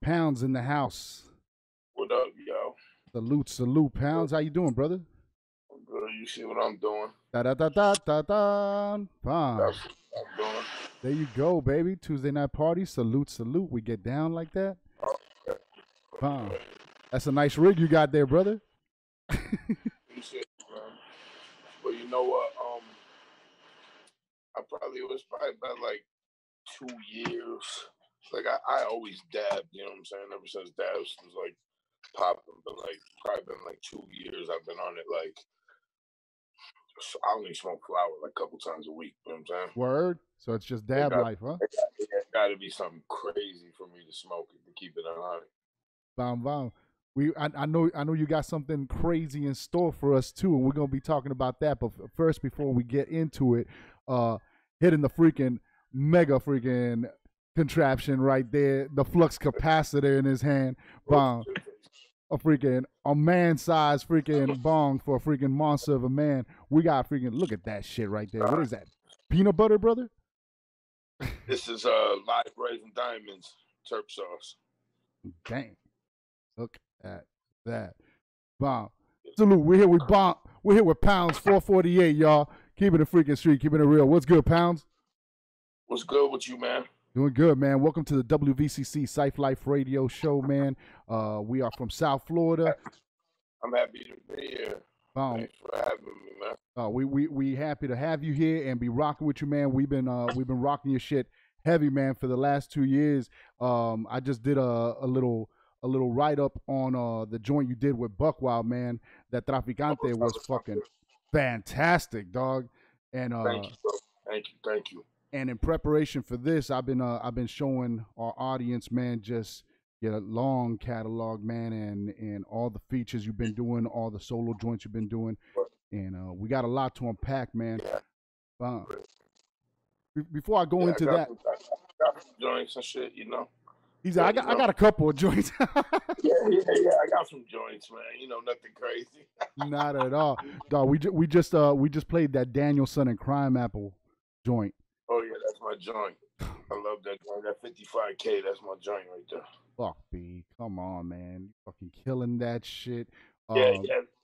Pounds in the house. What up, yo? Salute, Pounds. How you doing, brother? I'm good. You see what I'm doing? Da da da da da da. That's Bam. what I'm doing. There you go, baby. Tuesday night party. Salute. We get down like that. Bam. That's a nice rig you got there, brother. Appreciate it, man. But you know what? It was probably about like 2 years. Like I always dabbed, you know what I'm saying? Ever since dabs was like popping, but like probably been like 2 years I've been on it. Like I only smoke flower like a couple times a week, you know what I'm saying? Word. So it's just dab life, huh? It got to be something crazy for me to smoke it to keep it on. Bam. I know you got something crazy in store for us too, and we're gonna be talking about that. But first, before we get into it, hitting the freaking mega freaking contraption right there, the flux capacitor in his hand, bong, a man-sized freaking bong for a freaking monster of a man. We got freaking look at that shit right there. What is that? Peanut butter, brother? This is live raisin diamonds terp sauce. Dang. Look at that. Bomb. Salute. We're here with Bomb. We're here with Pounds 448, y'all. Keeping it freaking street, keeping it real. What's good, Pounds? What's good with you, man? Doing good, man. Welcome to the WVCC Syph Life Radio Show, man. We are from South Florida. I'm happy to be here. Thanks for having me, man. We happy to have you here and be rocking with you, man. We've been rocking your shit heavy, man, for the last 2 years. I just did a little write up on the joint you did with Buckwild, man. That Traficante was fucking fantastic, dog. And thank you, bro. Thank you. And in preparation for this, I've been showing our audience, man, just get a long catalog, man, and all the features you've been doing, all the solo joints you've been doing, and we got a lot to unpack, man. Yeah. Before I go into that, I got some joints and shit, you know. He said, I got a couple of joints. yeah. I got some joints, man. You know, nothing crazy. Not at all, dog. We just played that Danielson and Crime Apple joint. Oh yeah, that's my joint. I love that joint. That 55K, that's my joint right there. Fuck B, come on, man, you fucking killing that shit. Yeah,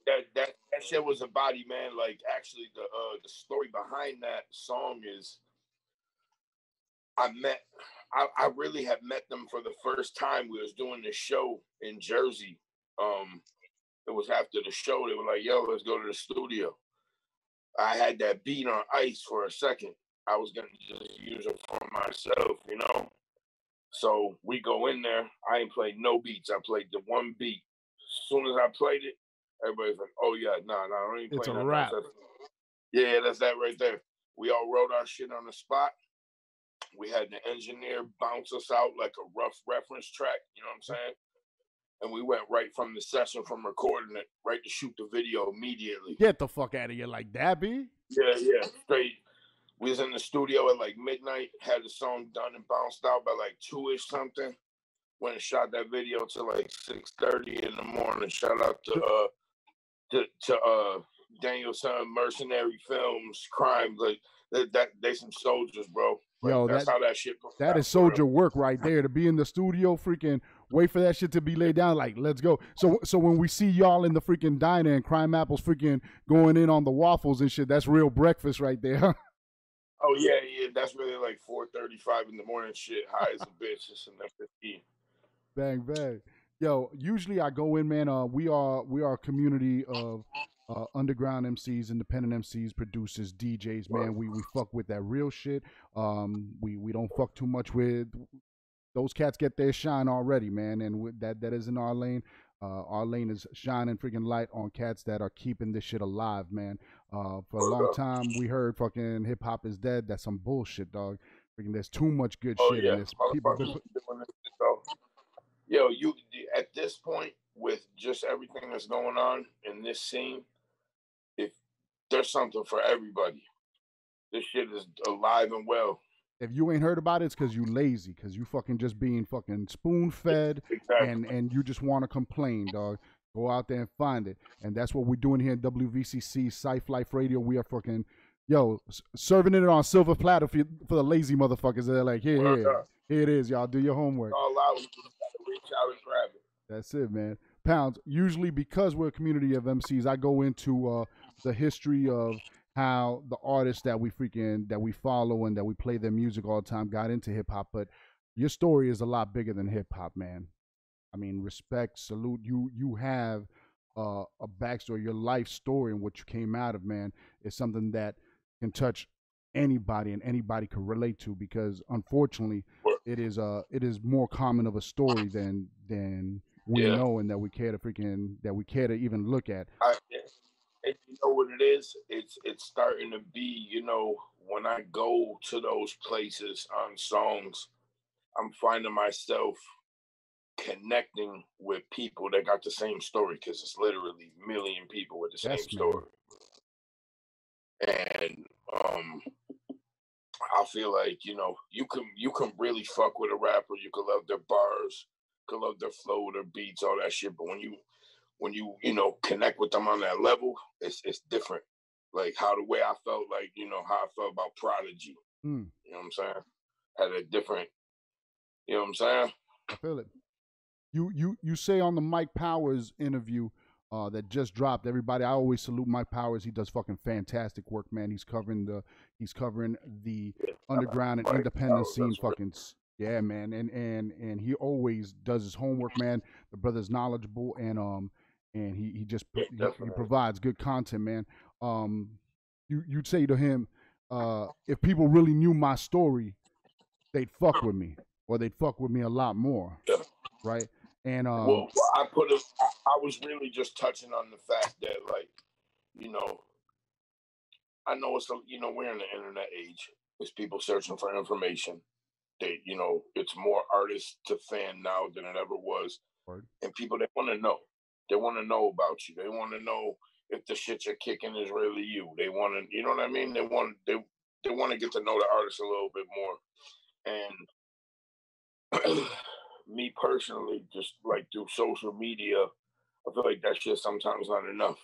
that shit was a body, man. Like actually, the story behind that song is, I really had met them for the first time. We was doing this show in Jersey. It was after the show. They were like, "Yo, let's go to the studio." I had that beat on ice for a second. I was gonna just use it for myself, you know. So we go in there. I ain't played no beats. I played the one beat. As soon as I played it, everybody's like, "Oh yeah, no, I don't even play it's a that." rap. Yeah, that's that right there. We all wrote our shit on the spot. We had the engineer bounce us out like a rough reference track, you know what I'm saying? And we went right from the session, from recording it, right to shoot the video immediately. Get the fuck out of here like that, B. Yeah, straight. We was in the studio at like midnight, had the song done and bounced out by like 2-ish something. Went and shot that video till like 6:30 in the morning. Shout out to Danielson Mercenary Films, Crime. Like they some soldiers, bro. Like, Yo, that's how that shit. That is soldier work right there. To be in the studio, freaking wait for that shit to be laid down. Like, let's go. So when we see y'all in the freaking diner and Crime Apple's freaking going in on the waffles and shit, that's real breakfast right there. Oh yeah. That's really like 4:35 in the morning. Shit, high as a bitch. It's enough to eat. Bang. Yo, usually I go in, man. We are a community of underground MCs, independent MCs, producers, DJs, man. We fuck with that real shit. We don't fuck too much with those cats. Get their shine already, man, and that isn't our lane. Our lane is shining freaking light on cats that are keeping this shit alive, man. For a long time, we heard fucking hip hop is dead. That's some bullshit, dog. Freaking, there's too much good shit in this. People Yo, you at this point with just everything that's going on in this scene, if there's something for everybody, this shit is alive and well. If you ain't heard about it, it's because you lazy, because you fucking just being fucking spoon fed, exactly. and you just want to complain, dog. Go out there and find it. And that's what we're doing here in WVCC, Scythe Life Radio. We are fucking, serving it on silver platter for the lazy motherfuckers. They're like, here it is, y'all. Do your homework. All out, reach out and grab it. That's it, man. Pounds. Usually, because we're a community of MCs, I go into the history of how the artists that we follow and that we play their music all the time got into hip hop. But your story is a lot bigger than hip hop, man. I mean, respect, salute. You have a backstory. Your life story and what you came out of, man, is something that can touch anybody and anybody can relate to, because unfortunately it is more common of a story than we know and that we care to even look at. And you know what it is? It's starting to be, when I go to those places on songs, I'm finding myself connecting with people that got the same story, because it's literally a million people with the same story. And I feel like, you can really fuck with a rapper. You can love their bars, you can love their flow, their beats, all that shit. But when you connect with them on that level, it's different. Like the way I felt, like, how I felt about Prodigy. You know what I'm saying? Had a different, you know what I'm saying? I feel it. You say on the Mike Powers interview that just dropped, everybody, I always salute Mike Powers. He does fucking fantastic work, man. He's covering the underground and independent scene, fucking yeah, man. And he always does his homework, man. The brother's knowledgeable, and he provides good content, man. You'd say to him, if people really knew my story, they'd fuck with me, or they'd fuck with me a lot more, right? And well, I was really just touching on the fact that, like, I know it's we're in the internet age. There's people searching for information. They, it's more artist to fan now than it ever was. Word. And people, they want to know. They want to know about you. They want to know if the shit you're kicking is really you. They want to, you know what I mean? They want to get to know the artist a little bit more. And me personally, just like through social media, I feel like that shit sometimes not enough.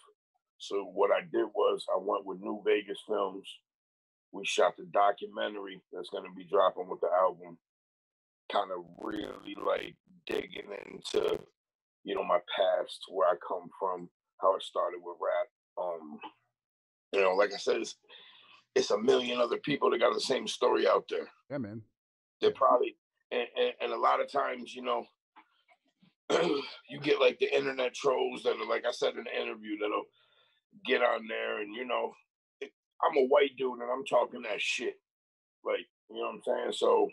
So what I did was I went with New Vegas Films. We shot the documentary that's going to be dropping with the album, kind of really like digging into, my past, where I come from, how it started with rap. Like I said, it's a million other people that got the same story out there. Yeah, man. They're probably, and a lot of times, you get like the internet trolls that are, like I said in the interview, that'll get on there and, I'm a white dude and I'm talking that shit. Like, you know what I'm saying? So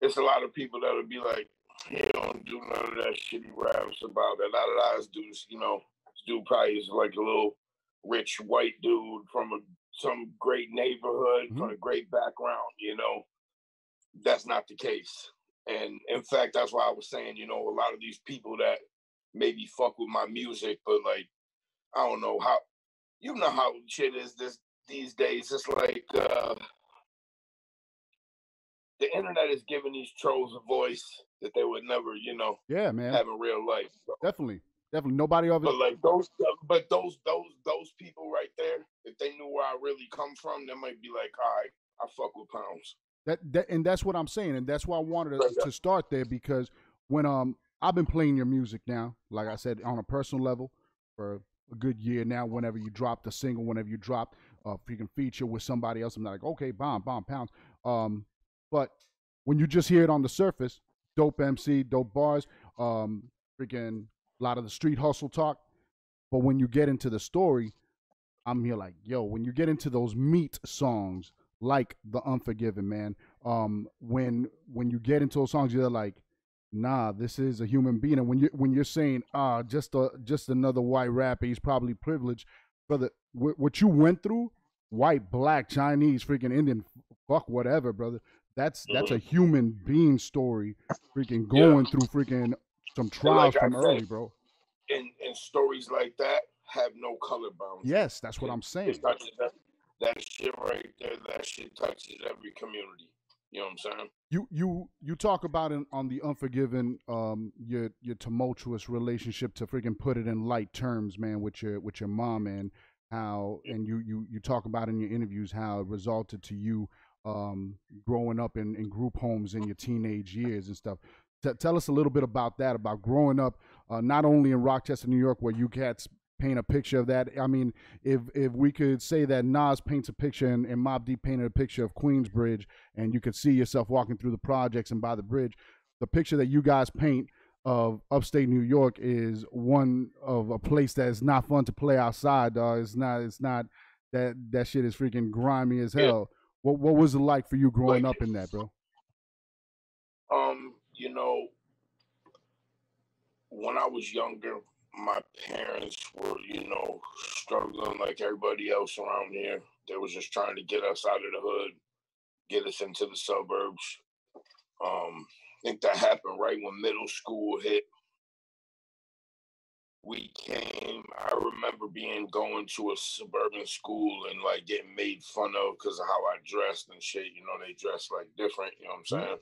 it's a lot of people that'll be like, he don't do none of that shit he raps about. A lot of those dudes, this dude probably is like a little rich white dude from some great neighborhood, from a great background, That's not the case. And in fact, that's why I was saying, a lot of these people that maybe fuck with my music, but like, I don't know how, how shit is these days. It's like the internet is giving these trolls a voice that they would never, yeah, man, have in real life. So. Definitely. Nobody of it. But like those people right there, if they knew where I really come from, they might be like, all right, I fuck with Pounds. And that's what I'm saying, and that's why I wanted to start there, because when I've been playing your music now, like I said, on a personal level for a good year now. Whenever you drop the single, whenever you drop a freaking feature with somebody else, I'm like, okay, bomb, Pounds. But when you just hear it on the surface, dope MC, dope bars, freaking a lot of the street hustle talk. But when you get into the story, I'm here like, yo, when you get into those meat songs, like The Unforgiven, man, when you get into those songs, you're like, nah, this is a human being. And when you're saying, just another white rapper, he's probably privileged, brother. What you went through, white, black, Chinese, freaking Indian, fuck whatever, brother. That's a human being story, freaking going through freaking some trials like from early, bro. And stories like that have no color boundaries. Yes, that's what I'm saying. That shit right there, that shit touches every community. You know what I'm saying? You talk about it on the Unforgiven, your tumultuous relationship, to freaking put it in light terms, man, with your mom, and how, and you talk about in your interviews how it resulted to you growing up in group homes in your teenage years and stuff. Tell us a little bit about that, about growing up not only in Rochester, New York, where you cats paint a picture of that. I mean, if we could say that Nas paints a picture and Mobb Deep painted a picture of Queensbridge, and you could see yourself walking through the projects and by the bridge, the picture that you guys paint of upstate New York is one of a place that is not fun to play outside, dog. It's not that shit is freaking grimy as Yeah. hell. What was it like for you growing Like, up in that, bro? you know, when I was younger, my parents were, you know, struggling like everybody else around here. They was just trying to get us out of the hood, get us into the suburbs. I think that happened right when middle school hit. We came, I remember going to a suburban school and like getting made fun of because of how I dressed and shit. You know, they dress like different, you know what I'm saying?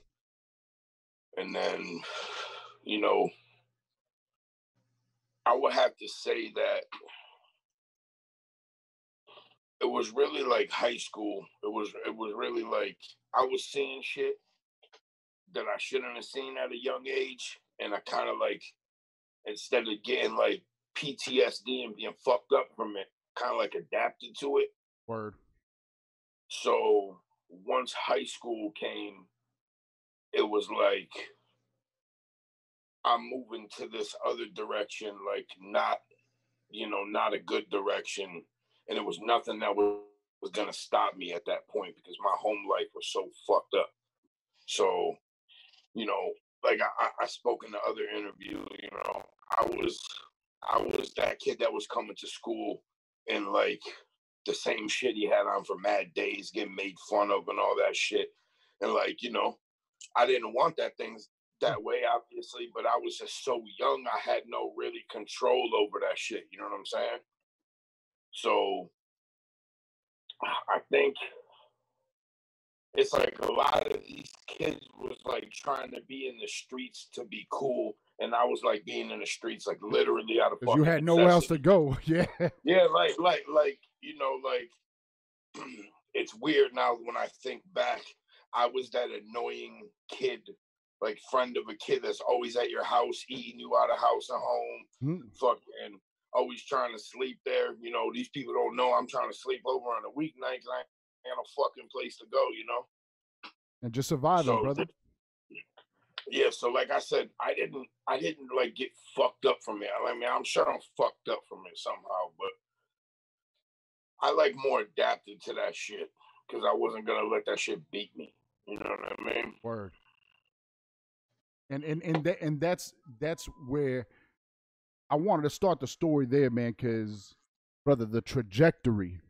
And then, you know, I would have to say that it was really like high school. It was really like I was seeing shit that I shouldn't have seen at a young age. And I kind of like, instead of getting like PTSD and being fucked up from it, kind of like adapted to it. Word. So once high school came, it was like I'm moving to this other direction, like not, you know, not a good direction. And it was nothing that was going to stop me at that point because my home life was so fucked up. So, you know, like I spoke in the other interview, you know, I was that kid that was coming to school and like the same shit he had on for mad days, getting made fun of and all that shit. And like, you know, I didn't want that things that way, obviously, but I was just so young, I had no really control over that shit. You know what I'm saying? So I think it's like a lot of these kids was like trying to be in the streets to be cool, and I was like being in the streets like literally out of Because you fucking had nowhere else to necessity. go. Yeah. Yeah, like you know, like it's weird now when I think back. I was that annoying kid, like friend of a kid that's always at your house, eating you out of house and home, fucking always trying to sleep there. You know, these people don't know I'm trying to sleep over on a weeknight because I ain't no fucking place to go, you know? And just surviving, So brother. yeah, so like I said, I didn't like get fucked up from it. I mean, I'm sure I'm fucked up from it somehow, but I like more adapted to that shit because I wasn't gonna let that shit beat me. You know what I mean? Word. And that's where I wanted to start the story there, man, because brother, the trajectory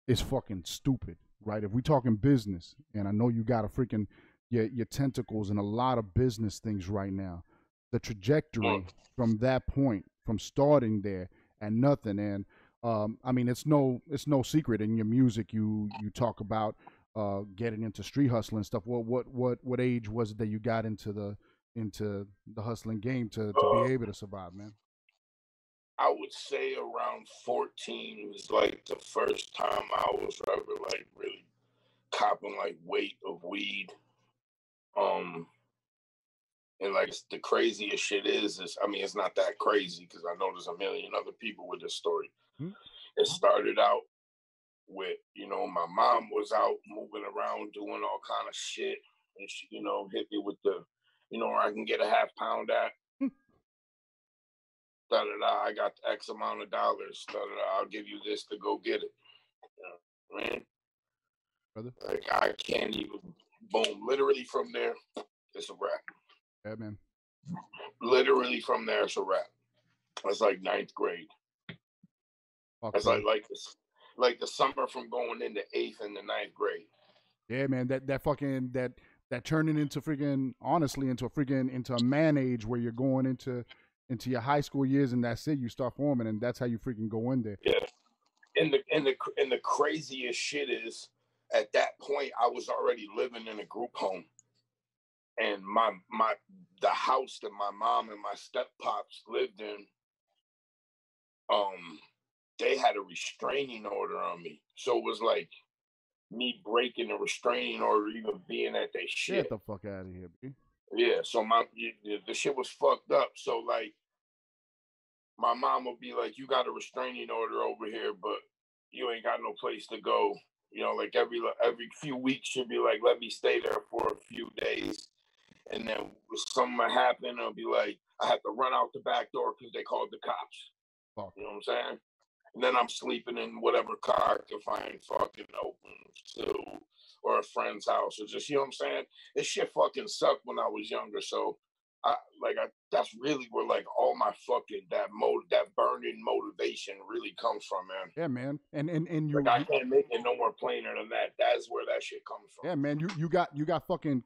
is fucking stupid, right? If we talking business, and I know you got a freaking your tentacles in a lot of business things right now, the trajectory from that point, from starting there and nothing, and I mean, it's no secret in your music. You talk about getting into street hustling and stuff. What age was it that you got into the hustling game to be able to survive, man? I would say around 14 was like the first time I was ever like really copping like weight of weed. Um, and like the craziest shit is I mean, it's not that crazy because I know there's a million other people with this story. Hmm? It started out with, you know, my mom was out moving around doing all kind of shit, and she, you know, hit me with the, you know, where I can get a half pound at. Da da da. I got X amount of dollars. Da da da. I'll give you this to go get it. You know what I mean? Brother? Like I can't even. Boom. Literally from there, it's a wrap. Yeah, man. Literally from there, it's a wrap. That's like ninth grade. Fuck, That's brother. like this, like the summer from going into eighth and the ninth grade. Yeah, man. That fucking that turning into freaking honestly into a freaking into a man age where you're going into your high school years, and that's it. You start forming, and that's how you freaking go in there. Yeah. And the craziest shit is, at that point, I was already living in a group home, and the house that my mom and my step pops lived in, they had a restraining order on me. So it was like me breaking a restraining order, even being at their shit. Get the fuck out of here, B. Yeah, so the shit was fucked up. So like, my mom would be like, "You got a restraining order over here, but you ain't got no place to go." You know, like every few weeks, she'd be like, "Let me stay there for a few days," and then if something would happen, I'll be like, "I have to run out the back door because they called the cops." Fuck. You know what I'm saying? And then I'm sleeping in whatever car I can find fucking open to, or a friend's house, or just, you know what I'm saying? This shit fucking sucked when I was younger. So that's really where like all my fucking that burning motivation really comes from, man. Yeah, man. And you, Like, I can't make it no more plainer than that. That's where that shit comes from. yeah, man. You got fucking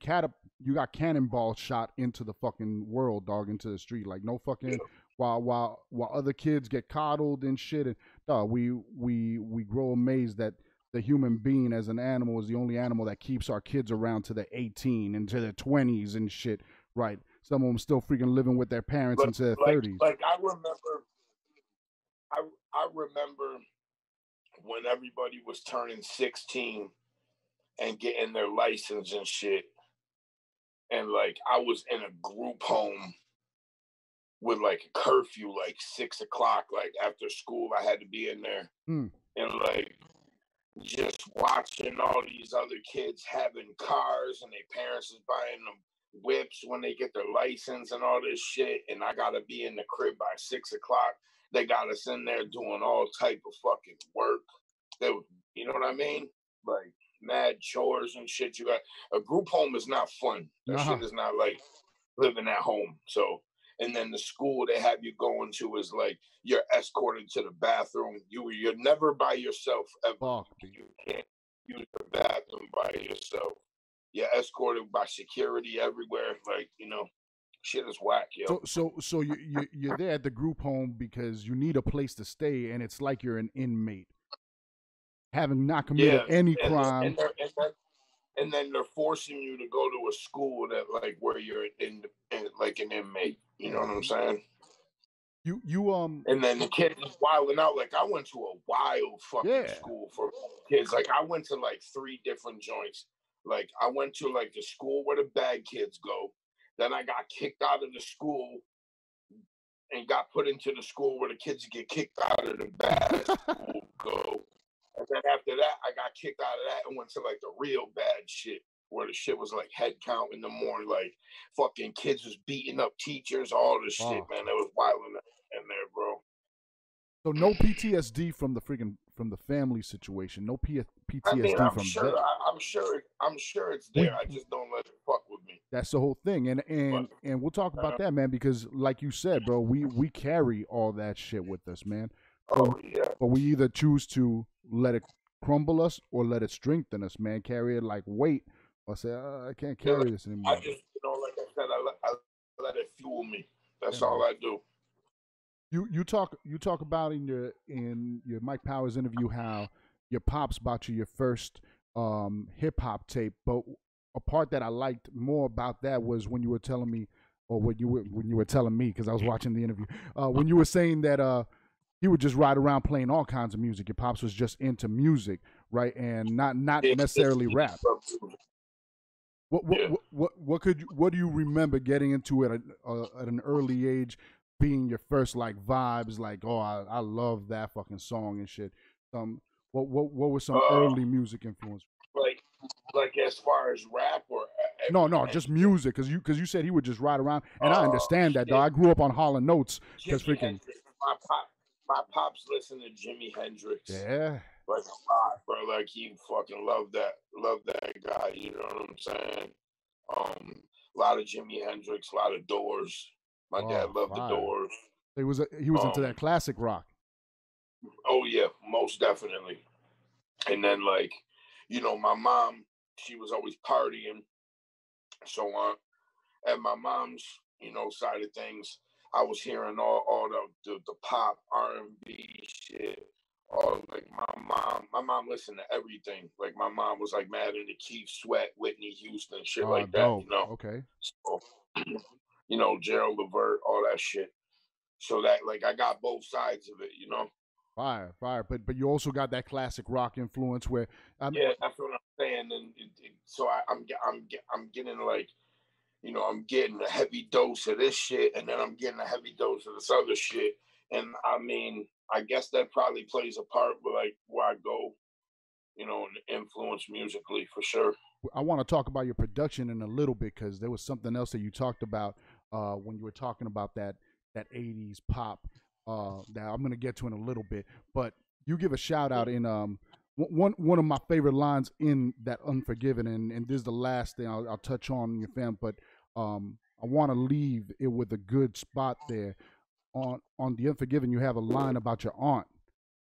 you got cannonball shot into the fucking world, dog, into the street. Like no fucking, Yeah. while other kids get coddled and shit, and dog, we grow amazed that the human being as an animal is the only animal that keeps our kids around to the 18 and to the 20s and shit. Right. Some of them still freaking living with their parents into their 30s. Like I remember when everybody was turning 16 and getting their license and shit. And like, I was in a group home with like a curfew, like 6 o'clock, like after school, I had to be in there. Mm. And like, just watching all these other kids having cars and their parents is buying them whips when they get their license and all this shit. And I got to be in the crib by 6 o'clock. They got us in there doing all type of fucking work. You know what I mean? Like mad chores and shit. You got a group home is not fun. That shit is not like living at home. So, and then the school they have you going to is like you're escorted to the bathroom. You're never by yourself ever. Fuck, you can't use the bathroom by yourself. You're escorted by security everywhere. Like, you know, shit is whack, yo. So you're there at the group home because you need a place to stay, and it's like you're an inmate, having not committed any crime. And then they're forcing you to go to a school that like where you're in like an inmate. You know what I'm saying? You And then the kids is wilding out. Like I went to a wild fucking school for kids. Like I went to like 3 different joints. Like I went to like the school where the bad kids go. Then I got kicked out of the school and got put into the school where the kids get kicked out of the bad school go. And then after that, I got kicked out of that and went to like the real bad shit where the shit was like head count in the morning, like fucking kids was beating up teachers, all this shit, man. That was wild in there, bro. So no PTSD from the family situation. No PTSD I mean, from sure, that. I'm sure it's there. I just don't let it fuck with me. That's the whole thing, and we'll talk about that, man. Because like you said, bro, we carry all that shit with us, man. But we either choose to let it crumble us or let it strengthen us, man. Carry it like weight, or say, I can't carry this anymore. I just, you know, like I said, I let it fuel me. That's all I do. You talk about in your Mike Powers interview how your pops bought you your first hip hop tape, but a part that I liked more about that was when you were telling me, or when you were telling me, because I was watching the interview, when you were saying that he would just ride around playing all kinds of music. Your pops was just into music, right, and not necessarily rap. What do you remember getting into at an early age, being your first like vibes, like, oh, I love that fucking song and shit? What were some early music influence? Like as far as rap or no, just music, because you said he would just ride around, and I understand that, though. I grew up on Hall & Notes because freaking my pops listened to Jimi Hendrix. Yeah. Like a lot, bro. Like he fucking loved that guy. You know what I'm saying? A lot of Jimi Hendrix, a lot of Doors. My dad loved the Doors. He was into that classic rock. Oh yeah, most definitely. And then like, you know, my mom, she was always partying, so on. At my mom's, you know, side of things, I was hearing all the pop, R&B shit, all like my mom listened to everything. Like my mom was like mad into Keith Sweat, Whitney Houston, shit like that, Dope. you know. Okay. So, you know, Gerald Levert, all that shit. So that like I got both sides of it, you know. Fire. But you also got that classic rock influence where yeah, that's what I'm saying. And so I'm getting like, you know, I'm getting a heavy dose of this shit, and then I'm getting a heavy dose of this other shit. And I mean, I guess that probably plays a part with like where I go, you know, and influence musically for sure. I want to talk about your production in a little bit because there was something else that you talked about when you were talking about that '80s pop. That I'm gonna get to in a little bit, but you give a shout out in one of my favorite lines in that Unforgiven, and this is the last thing I'll touch on your fam, but I want to leave it with a good spot there on the Unforgiven. You have a line about your aunt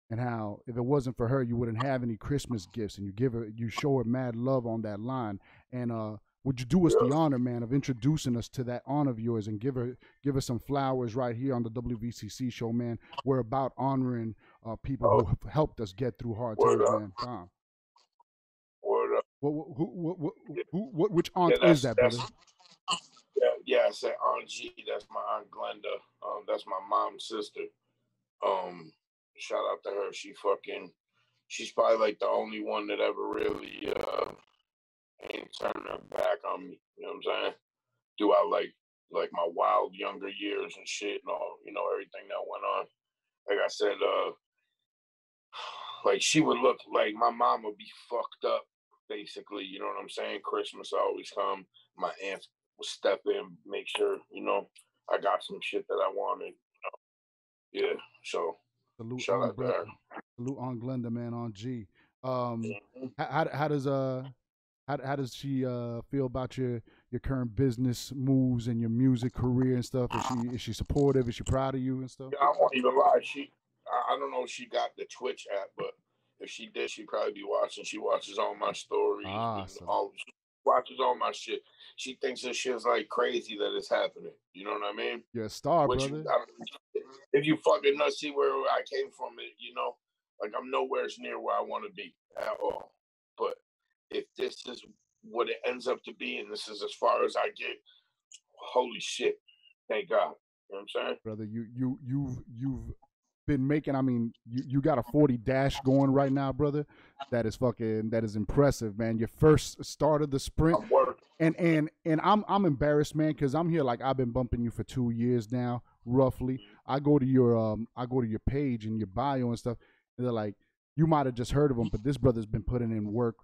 and how if it wasn't for her, you wouldn't have any Christmas gifts, and you show her mad love on that line. And would you do us the honor, man, of introducing us to that aunt of yours and give her some flowers right here on the WVCC show, man? We're about honoring people who have helped us get through hard times, man. Word up. Which aunt is that, brother? Yeah, I said Aunt G. That's my Aunt Glenda. That's my mom's sister. Shout out to her. She's probably like the only one that ever really ain't turned her back on me. You know what I'm saying? Throughout like my wild younger years and shit and all, you know, everything that went on. Like I said, like she would look like my mom would be fucked up, basically. You know what I'm saying? Christmas always come. My aunt would step in, make sure, you know, I got some shit that I wanted. You know? Yeah. So salute shout out to her. Salute on Glenda, man, on G. How does she feel about your current business moves and your music career and stuff? Is she supportive? Is she proud of you and stuff? Yeah, I won't even lie. I don't know if she got the Twitch app, but if she did, she'd probably be watching. She watches all my stories and Awesome. she watches all my shit. She thinks this shit's like crazy that it's happening. You know what I mean? You're a star, brother. If you fucking not see where I came from, you know, like I'm nowhere near where I want to be at all. But if this is what it ends up to be, and this is as far as I get, holy shit, thank God. You know what I'm saying? Brother, you've been making, I mean, you got a 40 dash going right now, brother. That is impressive, man. Your first start of the sprint. And I'm embarrassed, man, because I'm here like I've been bumping you for 2 years now, roughly. I go to your page and your bio and stuff, and they're like, you might have just heard of him, but this brother's been putting in work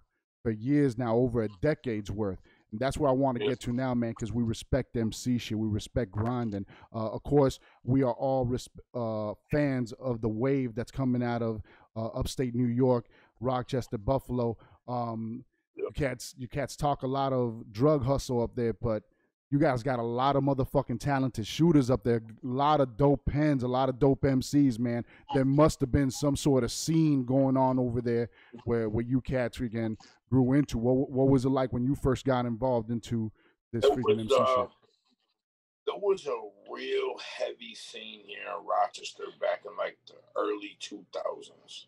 for years now, over a decade's worth. And that's where I want to get to now, man, because we respect MC shit. We respect grinding. Of course, we are all fans of the wave that's coming out of upstate New York, Rochester, Buffalo. You cats talk a lot of drug hustle up there, but you guys got a lot of motherfucking talented shooters up there, a lot of dope pens, a lot of dope MCs, man. There must have been some sort of scene going on over there where you cats again grew into. What was it like when you first got involved into this freaking MC shit? There was a real heavy scene here in Rochester back in like the early 2000s,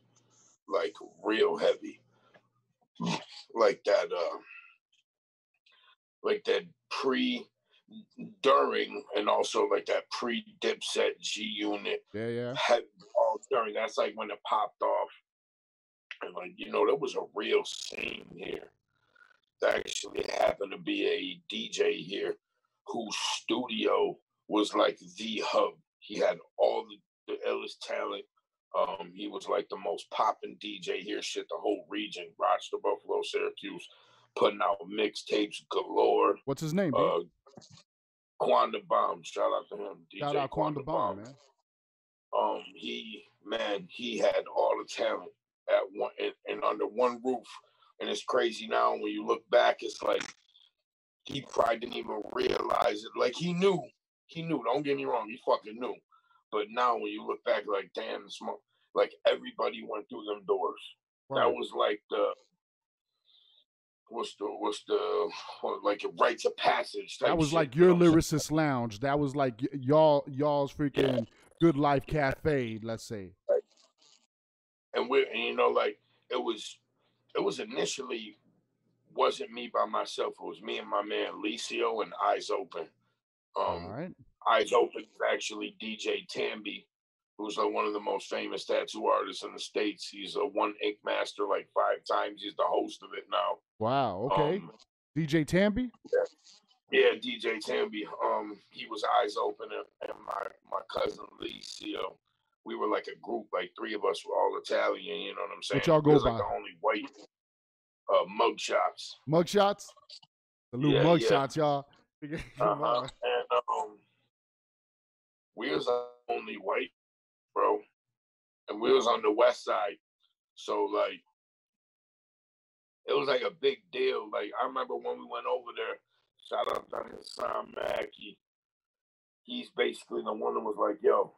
like real heavy, like that pre, during, and also like that pre Dipset G Unit. Yeah. All during. That's like when it popped off. And like, you know, there was a real scene here. There actually happened to be a DJ here whose studio was like the hub. He had all the illest talent. He was like the most popping DJ here, shit, the whole region, Rochester, Buffalo, Syracuse, putting out mixtapes galore. What's his name, Quanda Bomb. Shout out to him. Shout out Quanda Bomb, man. He had all the talent at one and under one roof. And it's crazy now when you look back, it's like he probably didn't even realize it. Like he knew, don't get me wrong, he fucking knew. But now when you look back, like, damn, like everybody went through them doors. Right. That was like like a rites of passage. That was shit, like your lyricist lounge. That was like y'all's freaking Good Life Cafe, let's say. and you know, like it was initially wasn't me by myself. It was me and my man Licio and Eyes Open. All right. Eyes Open is actually DJ Tambi, who's one of the most famous tattoo artists in the States. He's a one ink master like 5 times. He's the host of it now. Wow. Okay. DJ Tambi? Yeah, DJ Tambi. He was Eyes Open, and my cousin Licio. We were like a group, like 3 of us were all Italian, you know what I'm saying? What y'all go by? Like the only white mugshots. Mugshots? The little mugshots, y'all. And we was only white, bro. And we was on the west side. So like it was like a big deal. Like I remember when we went over there, shout out to Hassan Mackey. He's basically the one that was like, yo,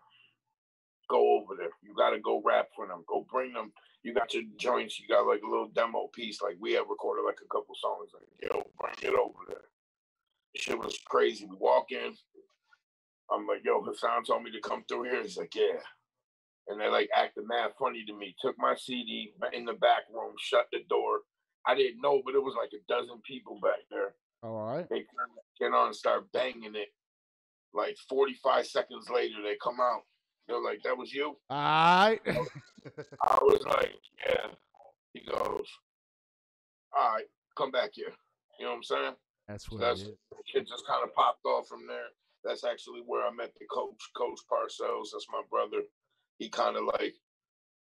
go over there. You gotta go rap for them. Go bring them. You got your joints. You got like a little demo piece. Like we had recorded like a couple songs. Like, yo, bring it over there. Shit was crazy. We walk in. I'm like, yo, Hassan told me to come through here. He's like, yeah. And they like acted mad funny to me. Took my CD in the back room, shut the door. I didn't know, but it was like a dozen people back there. All right. They get on and start banging it. Like 45 seconds later, they come out. They're like, that was you? All right. I was like, yeah. He goes, all right, come back here. You know what I'm saying? That's what it just kind of popped off from there. That's actually where I met the coach, Coach Parcells. That's my brother. He kind of like,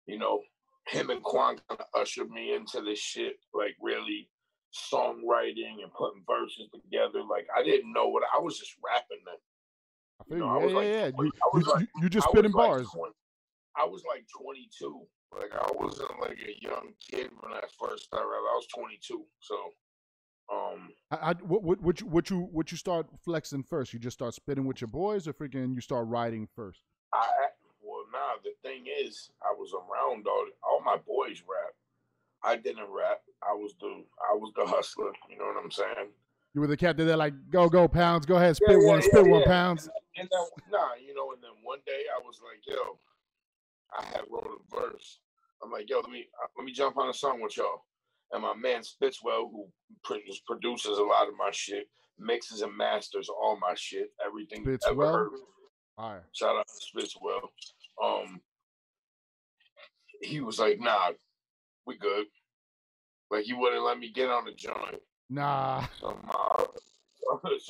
you know, him and Quan kind of ushered me into this shit, like really songwriting and putting verses together. Like I didn't know what I was just rapping then. I feel you. You just spitting bars. I was like 22. Like I wasn't like a young kid when I first started. I was 22. So, what you start flexing first? You just start spitting with your boys, or freaking you start writing first? The thing is, I was around all my boys rap. I didn't rap. I was the hustler. You know what I'm saying? You were the cat that they're like, go Pounds, go ahead, spit one Pounds. And then, and then one day I was like, yo, I had wrote a verse. I'm like, yo, let me jump on a song with y'all. And my man Spitzwell, who produces a lot of my shit, mixes and masters all my shit, everything you ever heard. All right. Shout out to Spitzwell. He was like, nah, we good. Like he wouldn't let me get on the joint. Nah. So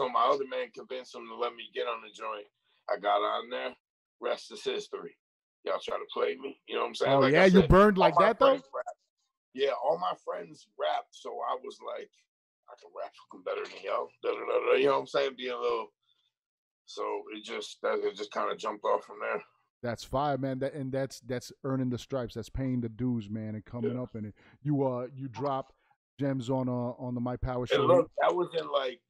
my other man convinced him to let me get on the joint. I got on there. Rest is history. Y'all try to play me. You know what I'm saying? Oh, like yeah, you burned like that though? Yeah, all my friends rapped, so I was like, I can rap better than y'all. You know what I'm saying? Being a little. So it just kind of jumped off from there. That's fire, man. That's earning the stripes. That's paying the dues, man, and coming up in it. You drop gems on the My Power Show. And look, that was in like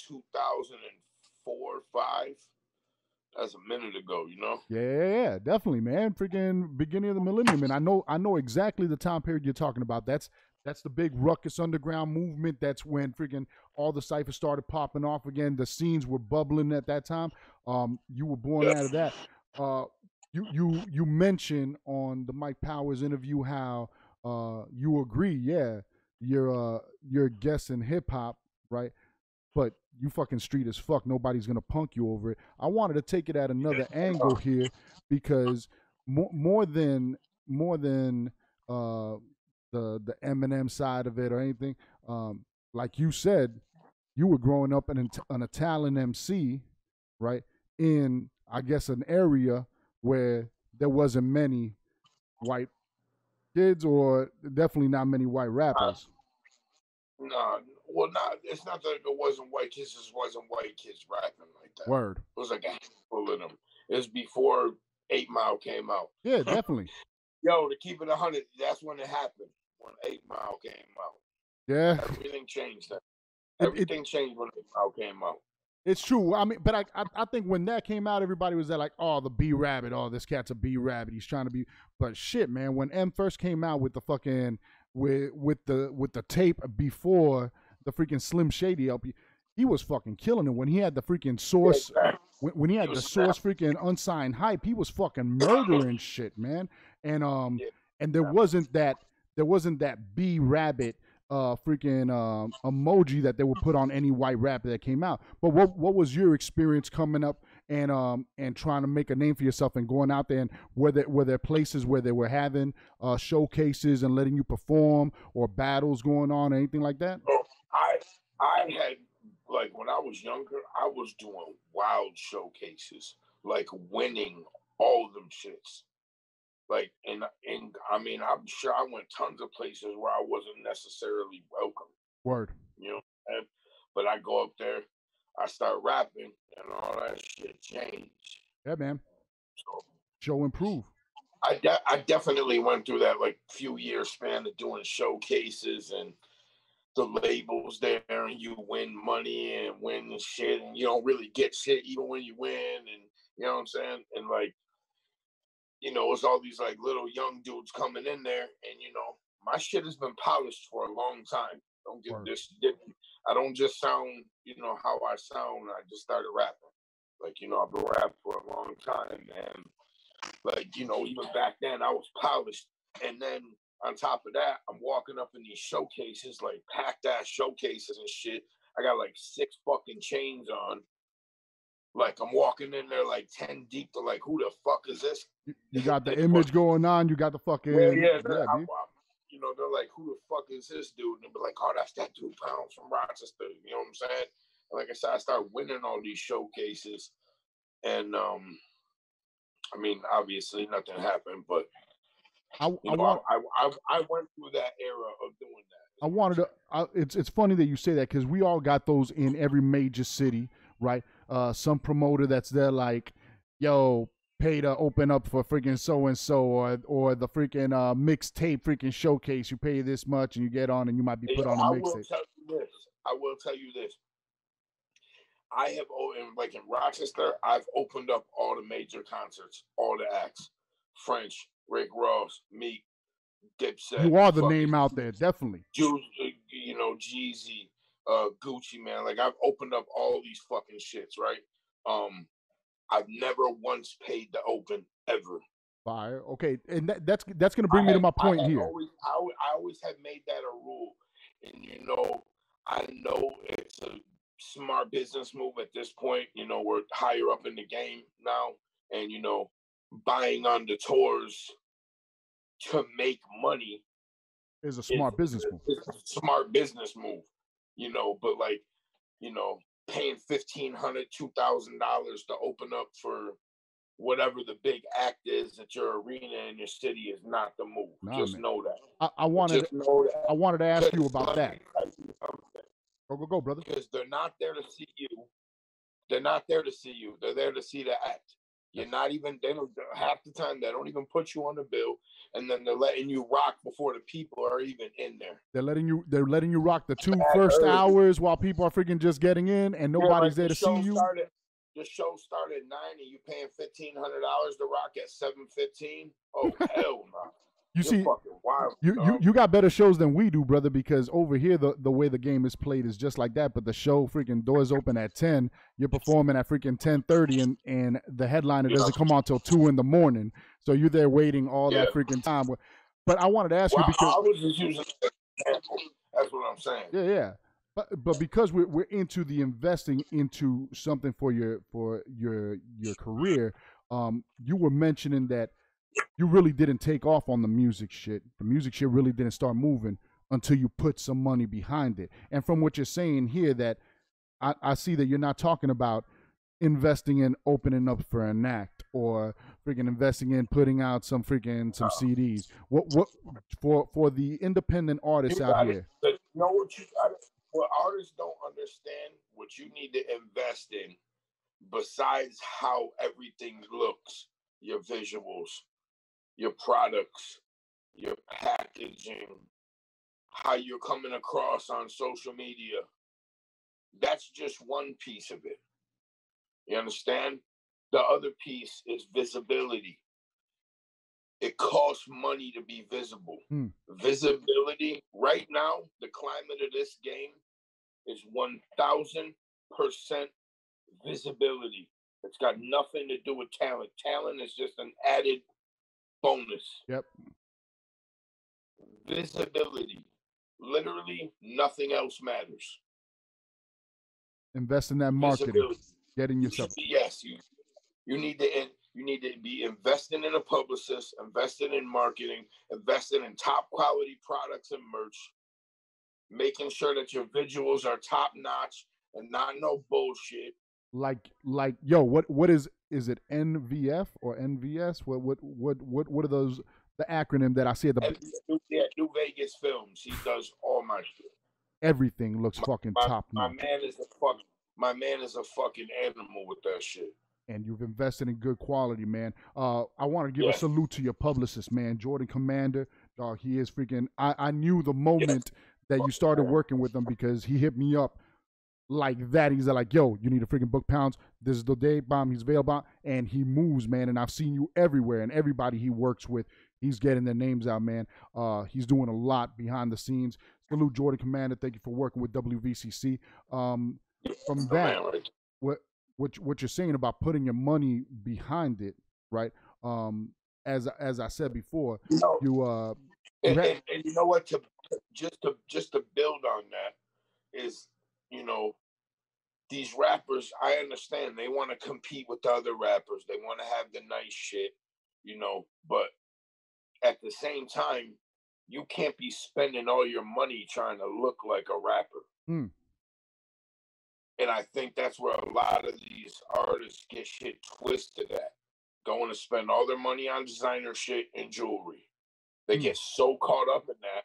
2004, 5. That's a minute ago, you know? Yeah, definitely, man. Freaking beginning of the millennium. And I know exactly the time period you're talking about. That's the big ruckus underground movement. That's when freaking all the ciphers started popping off again. The scenes were bubbling at that time. You were born out of that. You mentioned on the Mike Powers interview how you agree, yeah, you're a guest in hip hop, right? But you fucking street as fuck. Nobody's gonna punk you over it. I wanted to take it at another angle here because more than the Eminem side of it or anything, like you said, you were growing up an Italian MC, right? In I guess an area where there wasn't many white kids, or definitely not many white rappers. It's not that it wasn't white kids. It just wasn't white kids rapping like that. Word. It was like a handful of them. It was before 8 Mile came out. Yeah, definitely. Yo, to keep it 100, that's when it happened. When 8 Mile came out. Yeah. Everything changed. Everything changed when 8 Mile came out. It's true. I mean, but I think when that came out, everybody was there like, oh, the B Rabbit. Oh, this cat's a B Rabbit. He's trying to be. But shit, man, when M first came out with the fucking with the tape before the freaking Slim Shady LP, he was fucking killing it. When he had the freaking Source, when he had the Source freaking unsigned hype, he was fucking murdering shit, man. And and there wasn't that B rabbit freaking emoji that they would put on any white rapper that came out. But what was your experience coming up and trying to make a name for yourself and going out there, and were there places where they were having showcases and letting you perform, or battles going on or anything like that? Oh, I had, like, when I was younger, I was doing wild showcases, like winning all them shits. Like, and I mean, I'm sure I went tons of places where I wasn't necessarily welcome, Word. you know. But I go up there, I start rapping, and all that shit changed. Yeah, man. So Show improve. I definitely went through that like few year span of doing showcases and the labels there, and you win money and win shit, and you don't really get shit even when you win, and you know what I'm saying? And like, you know, it's all these like little young dudes coming in there, and you know, my shit has been polished for a long time. Don't get Word. this. I don't just sound, you know, how I sound. I just started rapping. Like, you know, I've been rapping for a long time, and like, you know, even back then I was polished. And then on top of that, I'm walking up in these showcases, like packed ass showcases and shit. I got like 6 fucking chains on. Like, I'm walking in there like 10 deep to like, who the fuck is this? You got the image going on. You got the fucking yeah. You know, they're like, who the fuck is this dude? And they'll be like, oh, that's that 2 pounds from Rochester. You know what I'm saying? And like I said, I started winning all these showcases, and I mean, obviously nothing happened, but I went through that era of doing that. I wanted to. It's funny that you say that, because we all got those in every major city, right? Some promoter that's there like, yo, pay to open up for freaking so and so, or the freaking mixtape freaking showcase. You pay this much and you get on, and you might be put on a mixtape. I will tell you this. I have, like in Rochester, I've opened up all the major concerts, all the acts. French, Rick Ross, Meek, Dipset. You are the name out there, definitely. You know, Jeezy, Gucci, man. Like, I've opened up all these fucking shits, right? I've never once paid to open, ever. Fire. Okay, and that's gonna bring me to my point here. I always have made that a rule, and you know, I know it's a smart business move at this point. You know, we're higher up in the game now, and you know, buying on the tours to make money is a smart business move. It's a smart business move, you know. But like, you know, paying $1,500, $2,000 to open up for whatever the big act is at your arena in your city is not the move. Just know that. I wanted to ask you about that. Go, brother. Because they're not there to see you. They're not there to see you. They're there to see the act. You're not even, they don't, half the time they don't even put you on the bill, and then they're letting you rock before the people are even in there. They're letting you rock the 2 first hours while people are freaking just getting in, and nobody's there to see you. The show started at 9, and you paying $1,500 to rock at 7:15. Oh hell no! You see, you got better shows than we do, brother, because over here the way the game is played is just like that. But the show freaking doors open at 10. You're performing at freaking 10:30, and the headliner doesn't come on till 2 in the morning. So you're there waiting all that freaking time. But I wanted to ask you, because I was just using that example. That's what I'm saying. Yeah. But because we're into the investing into something for your career, you were mentioning that you really didn't take off on the music shit. The music shit really didn't start moving until you put some money behind it. And from what you're saying here, that I see that you're not talking about investing in opening up for an act, or freaking investing in putting out some CDs. What for the independent artists out here? You know what artists don't understand, what you need to invest in, besides how everything looks, your visuals, your products, your packaging, how you're coming across on social media. That's just one piece of it. You understand? The other piece is visibility. It costs money to be visible. Visibility, right now, the climate of this game is 1,000% visibility. It's got nothing to do with talent. Talent is just an added bonus. Yep. visibility. Literally, nothing else matters. Invest in that marketing, getting You yourself. should be, yes, you need to be investing in a publicist, investing in marketing, investing in top quality products and merch, making sure that your visuals are top notch and not no bullshit. Like yo, what is it NVF or NVS? What are those, the acronym that I see at the New Vegas Films. He does all my shit. Everything looks fucking top notch. My man is a fucking animal with that shit. And you've invested in good quality, man. I want to give a salute to your publicist, man, Jordan Commander. Dog, he is freaking. I knew the moment that you started working with him because he hit me up like that. He's like, yo, you need to freaking book Pounds. This is the day, bomb. He's available, and he moves, man. And I've seen you everywhere, and everybody he works with, he's getting their names out, man. He's doing a lot behind the scenes. Salute, Jordan Commander. Thank you for working with WVCC. From that, what you're saying about putting your money behind it, right? As I said before, and you know what? Just to build on that is, these rappers, I understand they want to compete with the other rappers. They want to have the nice shit, but at the same time, you can't be spending all your money trying to look like a rapper. And I think that's where a lot of these artists get shit twisted at. Going to spend all their money on designer shit and jewelry. They get so caught up in that,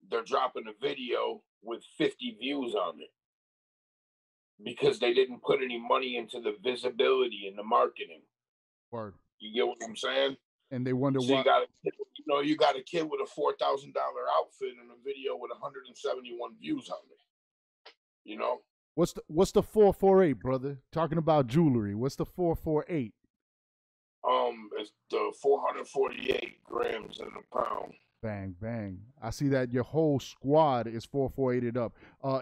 they're dropping a video with 50 views on it because they didn't put any money into the visibility and the marketing. Word. You get what I'm saying? And they wonder why. You got a kid with a $4,000 outfit and a video with 171 views on it. What's the 448, brother? Talking about jewelry. What's the 448? It's the 448 grams in a pound. Bang, bang. I see that your whole squad is 448'd up.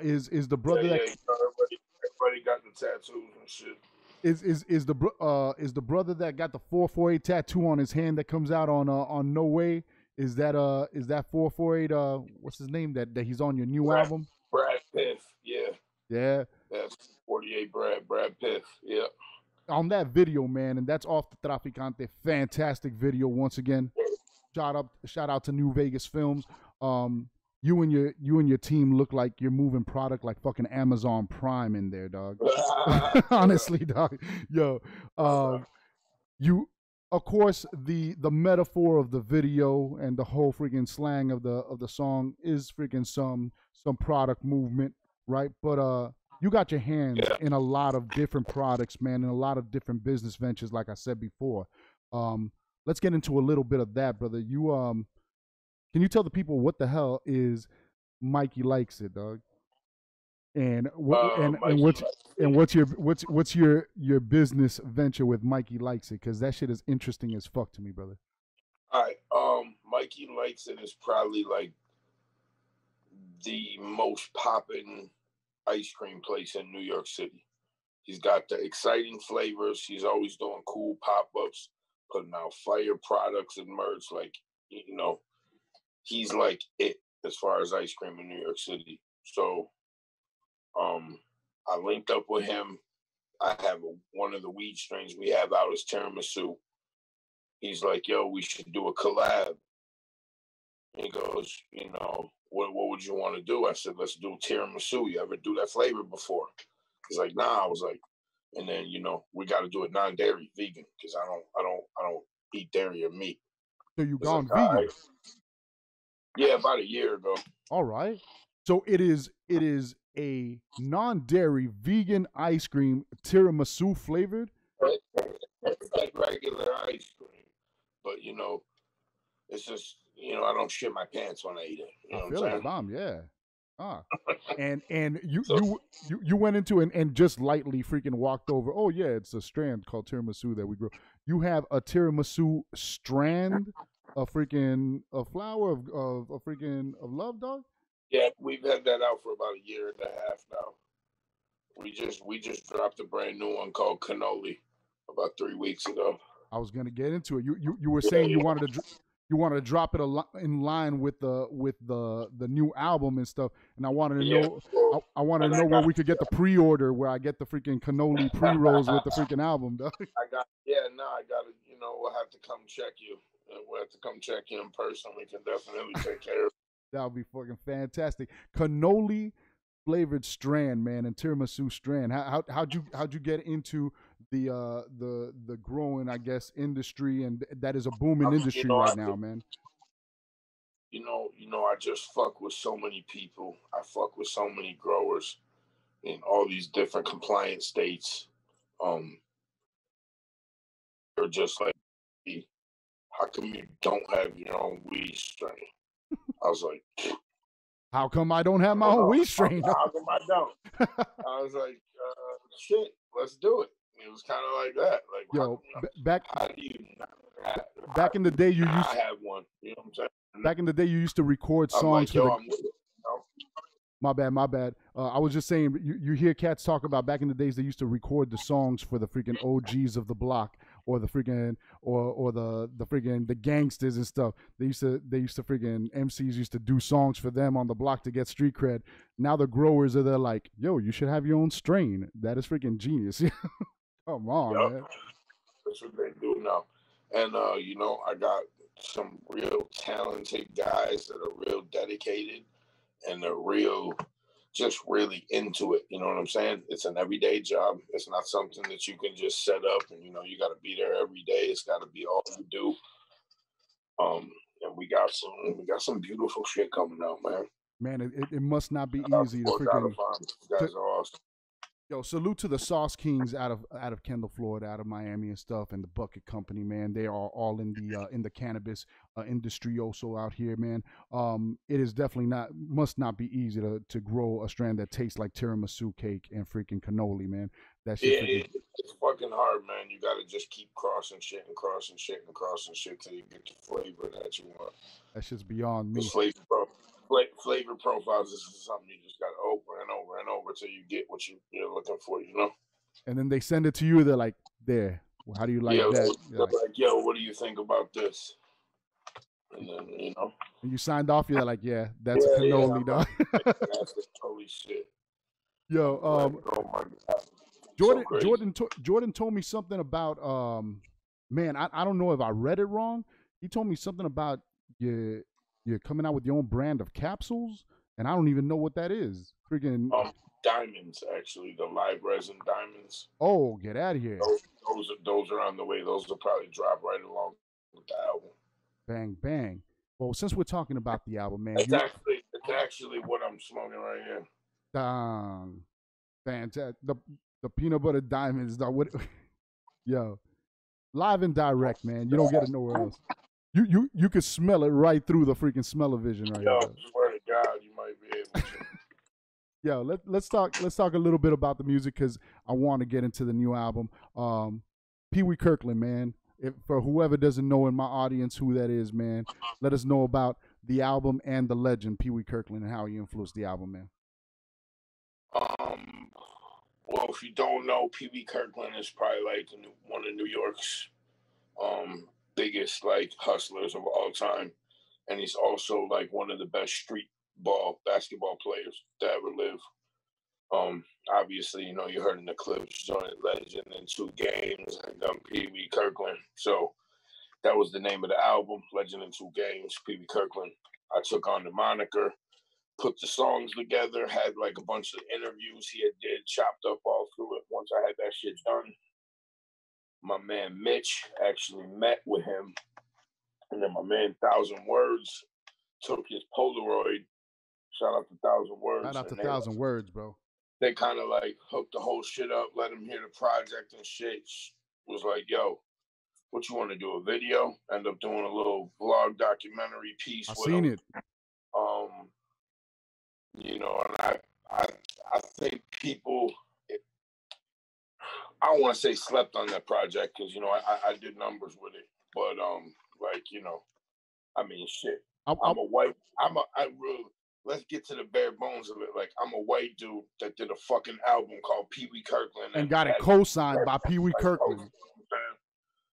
Is the brother that everybody got the tattoos and shit. Is the brother that got the 448 tattoo on his hand that comes out on No Way? Is that 448 what's his name that he's on your new album? Brad Piff, yeah. Yeah. That's 48 Brad Piff, yeah. On that video, man, and that's off the Traficante. Fantastic video once again. Shout out to New Vegas Films. You and your team look like you're moving product like fucking Amazon Prime in there, dog. Honestly, dog. Yo, you, of course, the metaphor of the video and the whole freaking slang of the song is freaking some product movement, right? But you got your hands in a lot of different products, man, and a lot of different business ventures, like I said before. Let's get into a little bit of that, brother. You can you tell the people what the hell is Mikey Likes It, dog? And what's your business venture with Mikey Likes It? Because that shit is interesting as fuck to me, brother. All right, Mikey Likes It is probably like the most popping ice cream place in New York City. He's got the exciting flavors. He's always doing cool pop-ups, putting out fire products and merch. Like, he's like it as far as ice cream in New York City. So I linked up with him. I have one of the weed strains we have out is tiramisu. He's like, yo, we should do a collab. He goes, what would you want to do? I said, let's do tiramisu. You ever do that flavor before? He's like, nah. I was like, and then, we got to do it non-dairy, vegan, because I don't eat dairy or meat. So you gone vegan? Right. Yeah, about a year ago. All right. So it is a non-dairy vegan ice cream, tiramisu flavored. It's like regular ice cream, but it's just I don't shit my pants when I eat it. You know I feel it, bomb, yeah. And you went into and just lightly freaking walked over. Oh yeah, it's a strand called tiramisu that we grow. You have a tiramisu strand, a flower of love, dog. Yeah, we've had that out for about a year and a half now. We just dropped a brand new one called Cannoli about 3 weeks ago. I was gonna get into it. You were saying you you wanted to drop it in line with the new album and stuff. And I wanted to Yeah. know, I wanted to know where we could get the pre-order, where I get the freaking cannoli pre-rolls with the freaking album, dog. I got to, we'll have to come check you. We'll have to come check you in person. We can definitely take care of it. That would be fucking fantastic. Cannoli flavored strand, man, and tiramisu strand. How'd you get into the growing, I guess, industry, and that is a booming industry right now, man. I just fuck with so many people. I fuck with so many growers in all these different compliant states. They're just like, how come you don't have your own weed strain? I was like, how come I don't have my own weed strain? How come I don't? I was like, shit, let's do it. It was kind of like that. Like, yo, how do you back in the day, you used I have one. You know what I'm saying? Back in the day, you used to record songs. I'm like, yo, I'm with it. My bad. I was just saying, you hear cats talk about back in the days they used to record the songs for the freaking OGs of the block, or the freaking or the freaking the gangsters and stuff. They used to freaking MCs used to do songs for them on the block to get street cred. Now the growers are there like, yo, you should have your own strain. That is freaking genius. Come on, man. That's what they do now. And I got some real talented guys that are real dedicated and they're just really into it. You know what I'm saying? It's an everyday job. It's not something that you can just set up and, you got to be there every day. It's got to be all you do. And we got some beautiful shit coming out, man. Man, it must not be easy to freaking. You guys are awesome. Yo, salute to the Sauce Kings out of Kendall, Florida, out of Miami and stuff, and the Bucket Company, man. They are all in the cannabis industry also out here, man. It is definitely must not be easy to grow a strand that tastes like tiramisu cake and freaking cannoli, man. That shit. Yeah, it's fucking hard, man. You got to just keep crossing shit and crossing shit and crossing shit till you get the flavor that you want. That's just beyond me. Flavor profiles is something you just got to over and over and over till you get what you're looking for, And then they send it to you. They're like, there. Well, how do you like that? They're like, yo, what do you think about this? And then, And you signed off. You're like, yeah, that's a cannoli, dog. That's holy shit. Yo, oh my God. Jordan told me something about man, I don't know if I read it wrong. He told me something about you're coming out with your own brand of capsules, and I don't even know what that is. Freaking diamonds, actually, the live resin diamonds. Oh, get out of here! Those are on the way. Those will probably drop right along with the album. Bang bang. Well, since we're talking about the album, man, it's actually what I'm smoking right here. Fantastic. The peanut butter diamonds. Yo, live and direct, man. You don't get it nowhere else. You could smell it right through the freaking smell-o-vision right now. Swear to God, you might be able to. Yo, let's talk a little bit about the music because I want to get into the new album. Pee Wee Kirkland, man. For whoever doesn't know in my audience who that is, man, let us know about the album and the legend Pee Wee Kirkland and how he influenced the album, man. Well, if you don't know, Pee Wee Kirkland is probably like one of New York's biggest like hustlers of all time, and he's also like one of the best street basketball players to ever live. Obviously, you heard in the clips, joined Legend in 2 games and Pee Wee Kirkland. So that was the name of the album, Legend in 2 Games, Pee Wee Kirkland. I took on the moniker, put the songs together, had like a bunch of interviews he had did, chopped up all through it. Once I had that shit done, my man Mitch actually met with him, and then my man 1,000 Words took his Polaroid. Shout out to 1,000 Words. Shout out to 1,000 Words, bro. They kind of like hooked the whole shit up, let him hear the project and shit. Was like, yo, what you want to do, a video? End up doing a little vlog documentary piece with him. I seen it. And I think people, I don't want to say slept on that project because, I did numbers with it. But, I mean, shit. Let's get to the bare bones of it. Like, I'm a white dude that did a fucking album called Pee Wee Kirkland. And got it co-signed by Pee Wee Kirkland.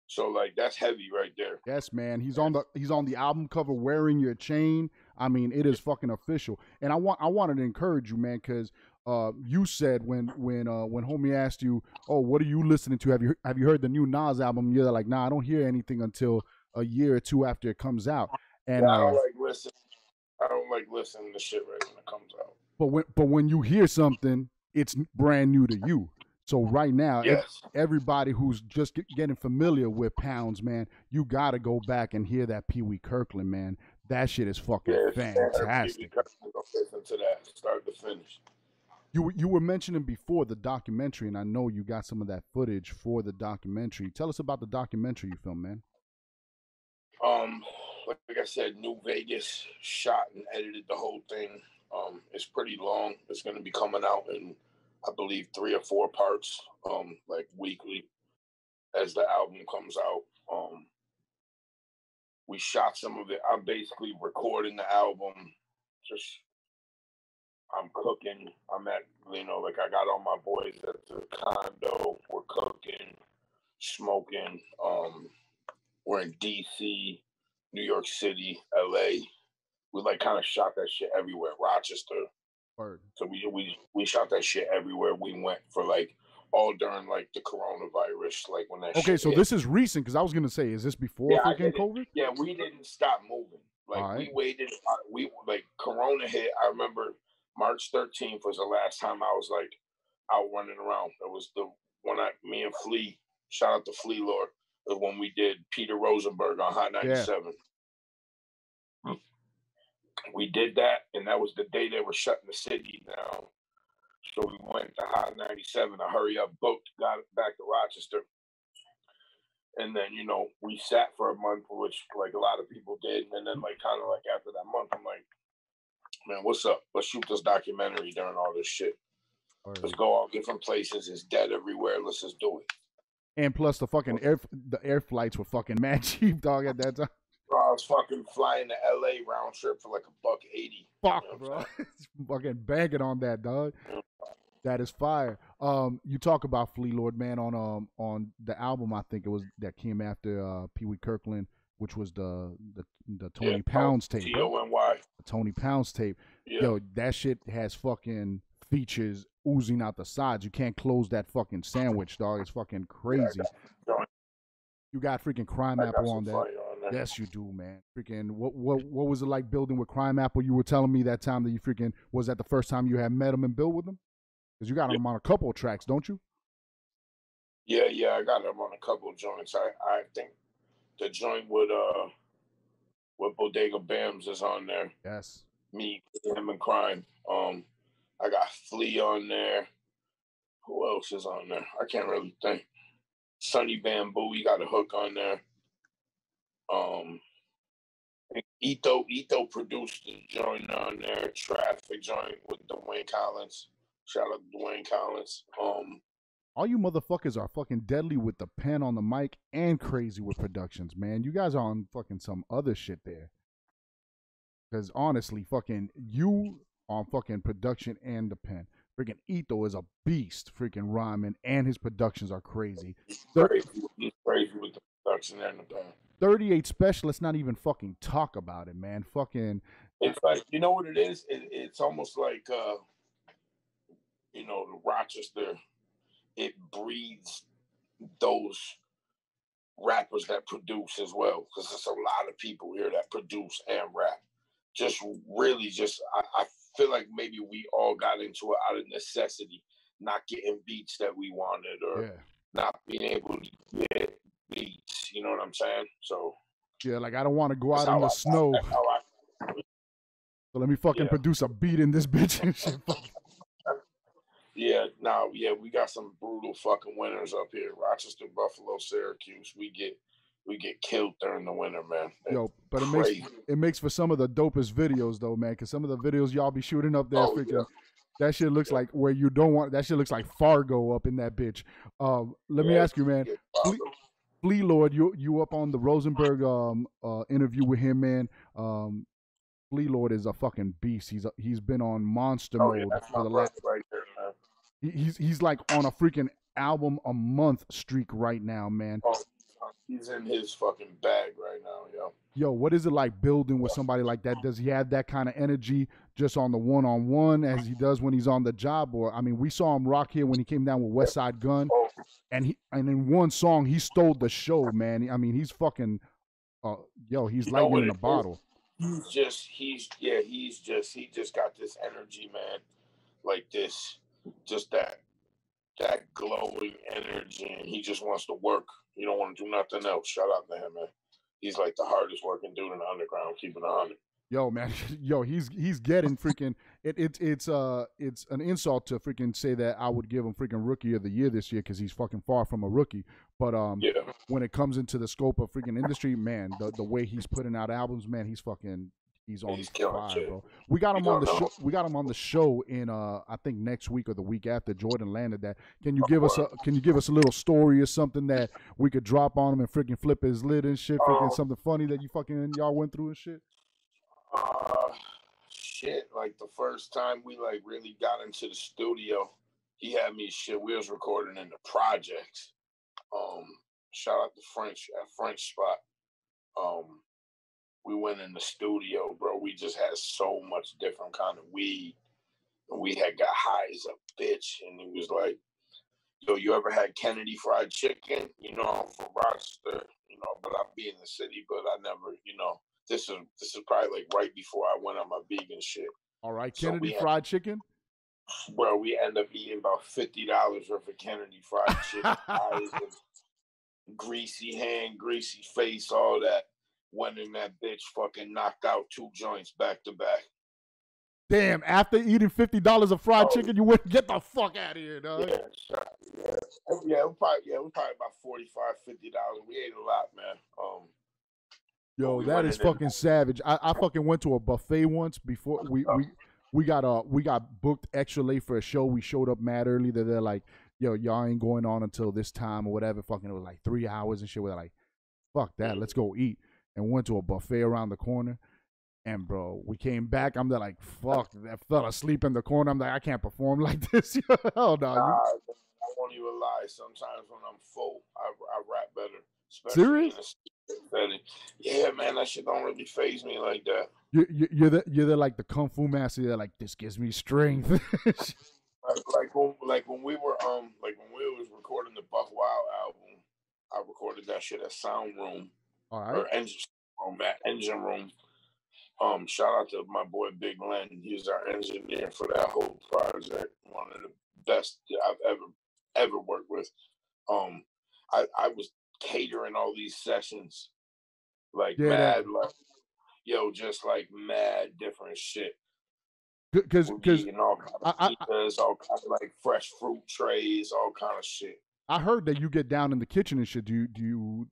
So like that's heavy right there. Yes, man. He's on the album cover wearing your chain. I mean, it is fucking official. And I wanted to encourage you, man, because you said when homie asked you, oh, what are you listening to? Have you heard the new Nas album? You're like, nah, I don't hear anything until a year or two after it comes out. And yeah, I don't like listening to shit right when it comes out. But when you hear something, it's brand new to you. So right now, yes. Everybody who's just getting familiar with Pounds, man, you got to go back and hear that Pee Wee Kirkland, man. That shit is fucking fantastic. Listen to that, start to finish. You were mentioning before the documentary, and I know you got some of that footage for the documentary. Tell us about the documentary you filmed, man. Like I said, New Vegas shot and edited the whole thing. It's pretty long. It's going to be coming out in, I believe, 3 or 4 parts, like weekly as the album comes out. We shot some of it. I'm basically recording the album. I'm cooking. I'm at, like I got all my boys at the condo. We're cooking, smoking. We're in DC, New York City, LA. We like kind of shot that shit everywhere. Rochester. Word. So we shot that shit everywhere. We went for like all during like the coronavirus, like when that. Okay, so hit. This is recent because I was gonna say, is this before freaking COVID? Yeah, we didn't stop moving. Like we waited. We like Corona hit. I remember March 13th was the last time I was like out running around. It was the one me and Flea. Shout out to Flea Lord. When we did Peter Rosenberg on Hot 97. Yeah. We did that, and that was the day they were shutting the city down. So we went to Hot 97, a hurry up booked, got back to Rochester. And then, we sat for a month, which like a lot of people did. And then like kind of like after that month, I'm like, man, what's up? Let's shoot this documentary during all this shit. Let's go all different places. It's dead everywhere. Let's just do it. And plus the fucking air flights were fucking mad cheap, dog, at that time. Bro, I was fucking flying to LA round trip for like $180. Fuck, bro. Fucking banking on that, dog. That is fire. You talk about Flea Lord, man, on the album. I think it was that came after Pee Wee Kirkland, which was the Tony Pounds tape. T-O-N-Y. The Tony Pounds tape. Yeah. Yo, that shit has fucking features oozing out the sides. You can't close that fucking sandwich, dog. It's fucking crazy. Yeah, you got freaking Crime Apple on that. Yes, you do, man. Freaking, what was it like building with Crime Apple? You were telling me that time that you freaking, was that the first time you had met him and built with him? Because you got him on a couple of tracks, don't you? Yeah, I got him on a couple of joints. I think the joint with Bodega Bams is on there. Yes. Me, him, and Crime. I got Flea on there. Who else is on there? I can't really think. Sonny Bamboo, he got a hook on there. Ito produced the joint on there. Traffic joint with Dwayne Collins. Shout out to Dwayne Collins. All you motherfuckers are fucking deadly with the pen on the mic and crazy with productions, man. You guys are on fucking some other shit there. Because honestly, fucking you on fucking production and the pen. Freaking Ito is a beast, freaking rhyming, and his productions are crazy. He's crazy with the production and the pen. 38 Special, let's not even fucking talk about it, man. Fucking. It's like, you know what it is? It's almost like, the Rochester, it breeds those rappers that produce as well. Because there's a lot of people here that produce and rap. I feel like maybe we all got into it out of necessity, not getting beats that we wanted or not being able to get beats. You know what I'm saying? So yeah, like I don't want to go out in the snow. So let me fucking produce a beat in this bitch and shit. We got some brutal fucking winters up here. Rochester, Buffalo, Syracuse. We get killed during the winter, man. Yo, but it makes for some of the dopest videos though, man. Because some of the videos y'all be shooting up there, that shit looks like where you don't want. That shit looks like Fargo up in that bitch. Let me ask you, man. Flea Lord, you up on the Rosenberg interview with him, man. Flea Lord is a fucking beast. He's been on monster mode for the last. Right there, man. He's like on a freaking album a month streak right now, man. He's in his fucking bag right now, yo. Yo, what is it like building with somebody like that? Does he have that kind of energy just on the one-on-one as he does when he's on the job? Or I mean, we saw him rock here when he came down with West Side Gun, Oh, and in one song he stole the show, man. I mean, he's fucking, he's you know lightning what in it a is? bottle. He just got this energy, man. Like this, just that glowing energy, and he just wants to work. He don't want to do nothing else. Shout out to him, man. He's like the hardest working dude in the underground, keeping it on it. Yo, man, yo, he's getting freaking it's an insult to freaking say that I would give him freaking rookie of the year this year because he's fucking far from a rookie. But Yeah. when it comes into the scope of freaking industry, man, the way he's putting out albums, man, he's on killing fire, shit. bro. We got him You on the don't show. know. We got him on the show in I think next week or the week after Jordan landed that. Can you give us a little story or something that we could drop on him and freaking flip his lid and shit? Freaking something funny that y'all went through and shit. Shit, like the first time we like really got into the studio, he had me shit. We was recording in the projects. Shout out to French at French Spot. We went in the studio, bro. We just had so much different kind of weed, and we had got high as a bitch. And he was like, "Yo, you ever had Kennedy fried chicken? You know, I'm from Rochester. You know, but I be in the city, but I never, you know." This is probably like right before I went on my vegan shit. All right, Kennedy fried chicken. Well, we end up eating about $50 worth of Kennedy fried chicken. Greasy hand, greasy face, all that. Went in that bitch, fucking knocked out 2 joints back to back. Damn! After eating $50 of fried chicken, you wouldn't get the fuck out of here, dog. Yeah, it was probably about $45-$50. We ate a lot, man. Yo, that is fucking savage. I fucking went to a buffet once before we got booked extra late for a show. We showed up mad early. They're like, yo, y'all ain't going on until this time or whatever. Fucking, it was like 3 hours and shit. We're like, fuck that, let's go eat. And went to a buffet around the corner. And bro, we came back. I'm there like, fuck, that fell asleep in the corner. I'm like, I can't perform like this. Hell no. I won't even lie. Sometimes when I'm full, I rap better. Serious? Yeah, man, that shit don't really faze me like that. You're the like the kung fu master. You're like, this gives me strength. like when we was recording the Buck Wild album, I recorded that shit at Sound Room. All right. Or Engine Room. Shout out to my boy Big Len. He was our engineer for that whole project. One of the best I've ever worked with. I was catering all these sessions, like mad, like just like mad different shit. Because all kind of like fresh fruit trays, all kind of shit. I heard that you get down in the kitchen and shit. Do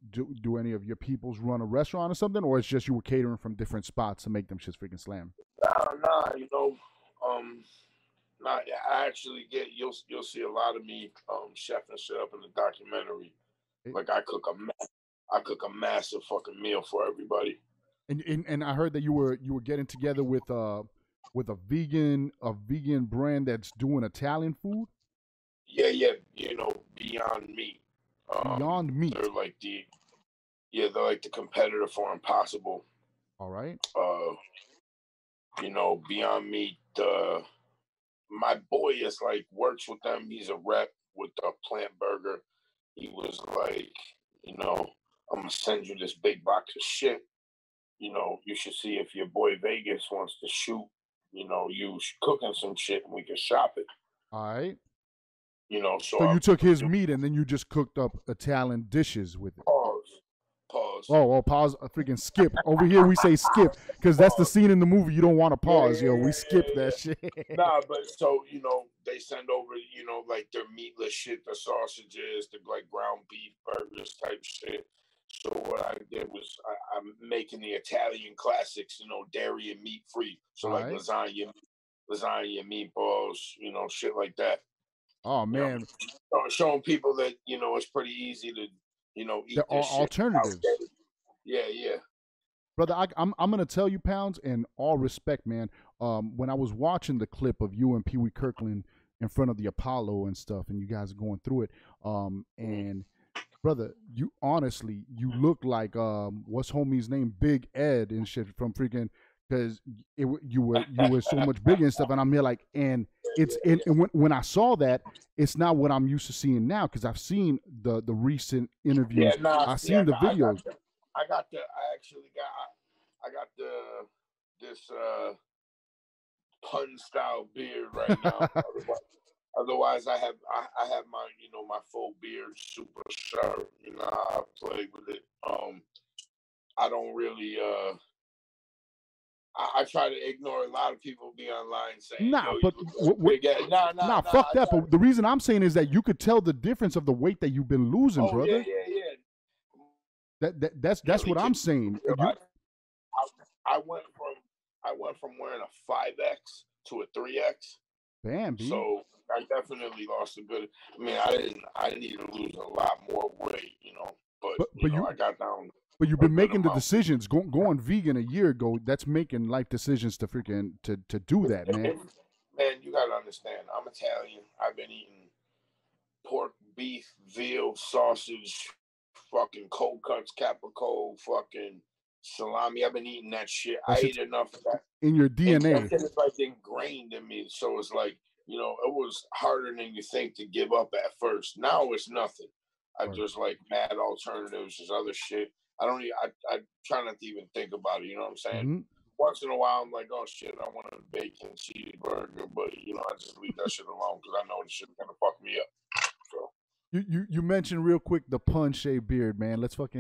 any of your peoples run a restaurant or something, or it's just you were catering from different spots to make them shits freaking slam? Nah, I actually you'll see a lot of me chefing shit up in the documentary. Like I cook a massive fucking meal for everybody. And I heard that you were getting together with a vegan brand that's doing Italian food. Yeah, Beyond Meat. Beyond Meat. They're like they're like the competitor for Impossible. All right. Beyond Meat. My boy is like works with them. He's a rep with Plant Burger. He was like, I'm gonna send you this big box of shit. You should see if your boy Vegas wants to shoot. You cooking some shit and we can shop it. All right. So you took his meat and then you just cooked up Italian dishes with it. Pause. Oh, pause. Freaking skip. Over here we say skip because that's the scene in the movie. You don't want to pause, we skip that shit. Nah, but so they send over like their meatless shit, the sausages, the like ground beef burgers type shit. So what I did was I'm making the Italian classics, dairy and meat free. So like lasagna, meatballs, shit like that. Oh man, showing people that it's pretty easy to eat there are alternatives. Yeah. Brother, I'm gonna tell you, Pounds, in all respect, man. When I was watching the clip of you and Pee Wee Kirkland in front of the Apollo and stuff, and you guys are going through it, and brother, you honestly, you look like what's homie's name, Big Ed and shit from freaking, because you were so much bigger and stuff, and I'm here like, and it's and when I saw that, it's not what I'm used to seeing now, because I've seen the recent interviews, I've seen the videos. I got this pun style beard right now. Otherwise, I have my my full beard super sharp. I play with it. I don't really. I try to ignore a lot of people be online saying, Nah, "Yo, but nah, fuck that. But the reason I'm saying is that you could tell the difference of the weight that you've been losing, brother. Yeah. That's what I'm saying. I went from wearing a 5X to a 3X. Bam, B. So I definitely lost a good. I mean, I need to lose a lot more weight, but I got down. But you've been making the decisions. Going vegan a year ago, that's making life decisions to freaking to do that, man. Man, you gotta understand. I'm Italian. I've been eating pork, beef, veal, sausage, fucking cold cuts, capicola, fucking salami. I've been eating that shit. I ate enough of that in your DNA. And it's like ingrained in me. So it's like, it was harder than you think to give up at first. Now it's nothing. I just like mad alternatives. There's other shit. I try not to even think about it. You know what I'm saying? Mm-hmm. Once in a while, I'm like, oh shit, I want a bacon cheeseburger, but I just leave that shit alone because I know the shit's gonna fuck me up. So. You mentioned real quick the pun shaped beard, man. Let's talk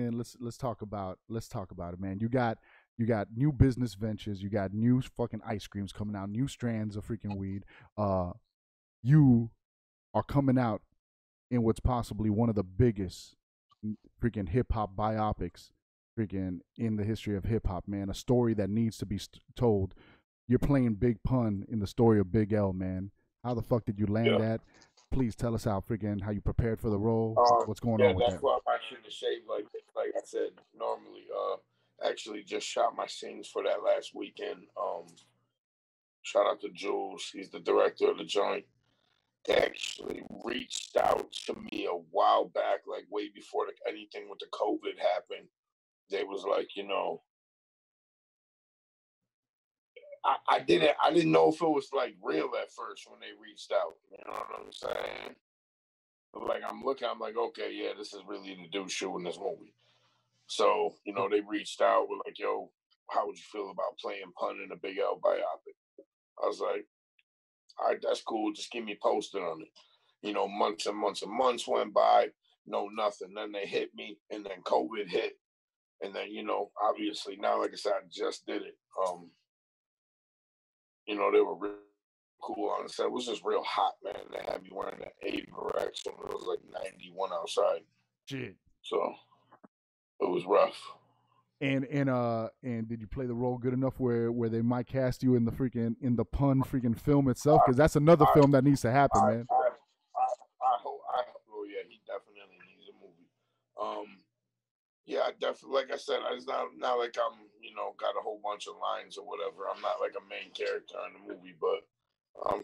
about it, man. You got new business ventures. You got new fucking ice creams coming out. New strands of freaking weed. You are coming out in what's possibly one of the biggest freaking hip hop biopics freaking in the history of hip hop, man. A story that needs to be told. You're playing Big Pun in the story of Big L, man. How the fuck did you land that? Please tell us how you prepared for the role. What's going on with that? That's why I shouldn't have shaved like I said normally. Actually just shot my scenes for that last weekend. Shout out to Jules. He's the director of the joint. They actually reached out to me a while back, like way before anything with the COVID happened. They was like, I didn't know if it was like real at first when they reached out. You know what I'm saying? But like I'm like, okay, yeah, this is really the dude shooting this movie. So, they reached out, were like, yo, how would you feel about playing Pun in a Big L biopic? I was like, all right, that's cool. Just keep me posted on it. Months and months and months went by, no nothing. Then they hit me, and then COVID hit. And then, obviously now, like I said, I just did it. They were real cool on the set. It was just real hot, man. They had me wearing an Averex when it was like 91 outside. Shit. So it was rough. And did you play the role good enough where they might cast you in the Pun freaking film itself? Because that's another film that needs to happen, man. I hope. Oh yeah, he definitely needs a movie. Yeah, I definitely. Like I said, it's not like I'm got a whole bunch of lines or whatever. I'm not like a main character in the movie, but I'm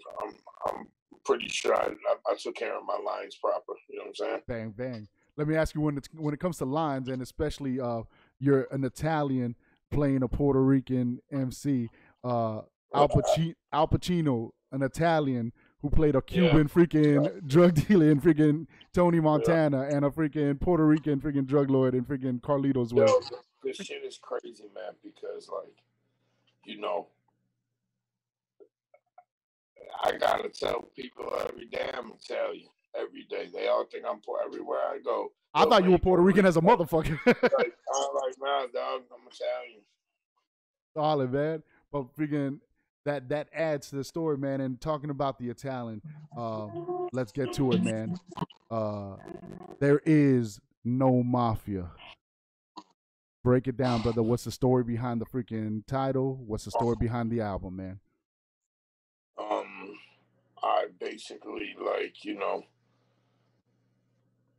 pretty sure I took care of my lines proper. You know what I'm saying? Bang bang. Let me ask you when it comes to lines, and especially you're an Italian playing a Puerto Rican MC. Al Pacino, an Italian who played a Cuban freaking drug dealer in freaking Tony Montana, and a freaking Puerto Rican freaking drug lord in freaking Carlito's Way. This shit is crazy, man, because like, I gotta tell people every day I'm Italian. Every day. They all think I'm poor everywhere I go. I thought you were Puerto Rican as a motherfucker. I'm like, nah, dog, I'm Italian. Solid, man. But freaking that adds to the story, man. And talking about the Italian, let's get to it, man. There is no mafia. Break it down, brother. What's the story behind the freaking title? What's the story behind the album, man? I basically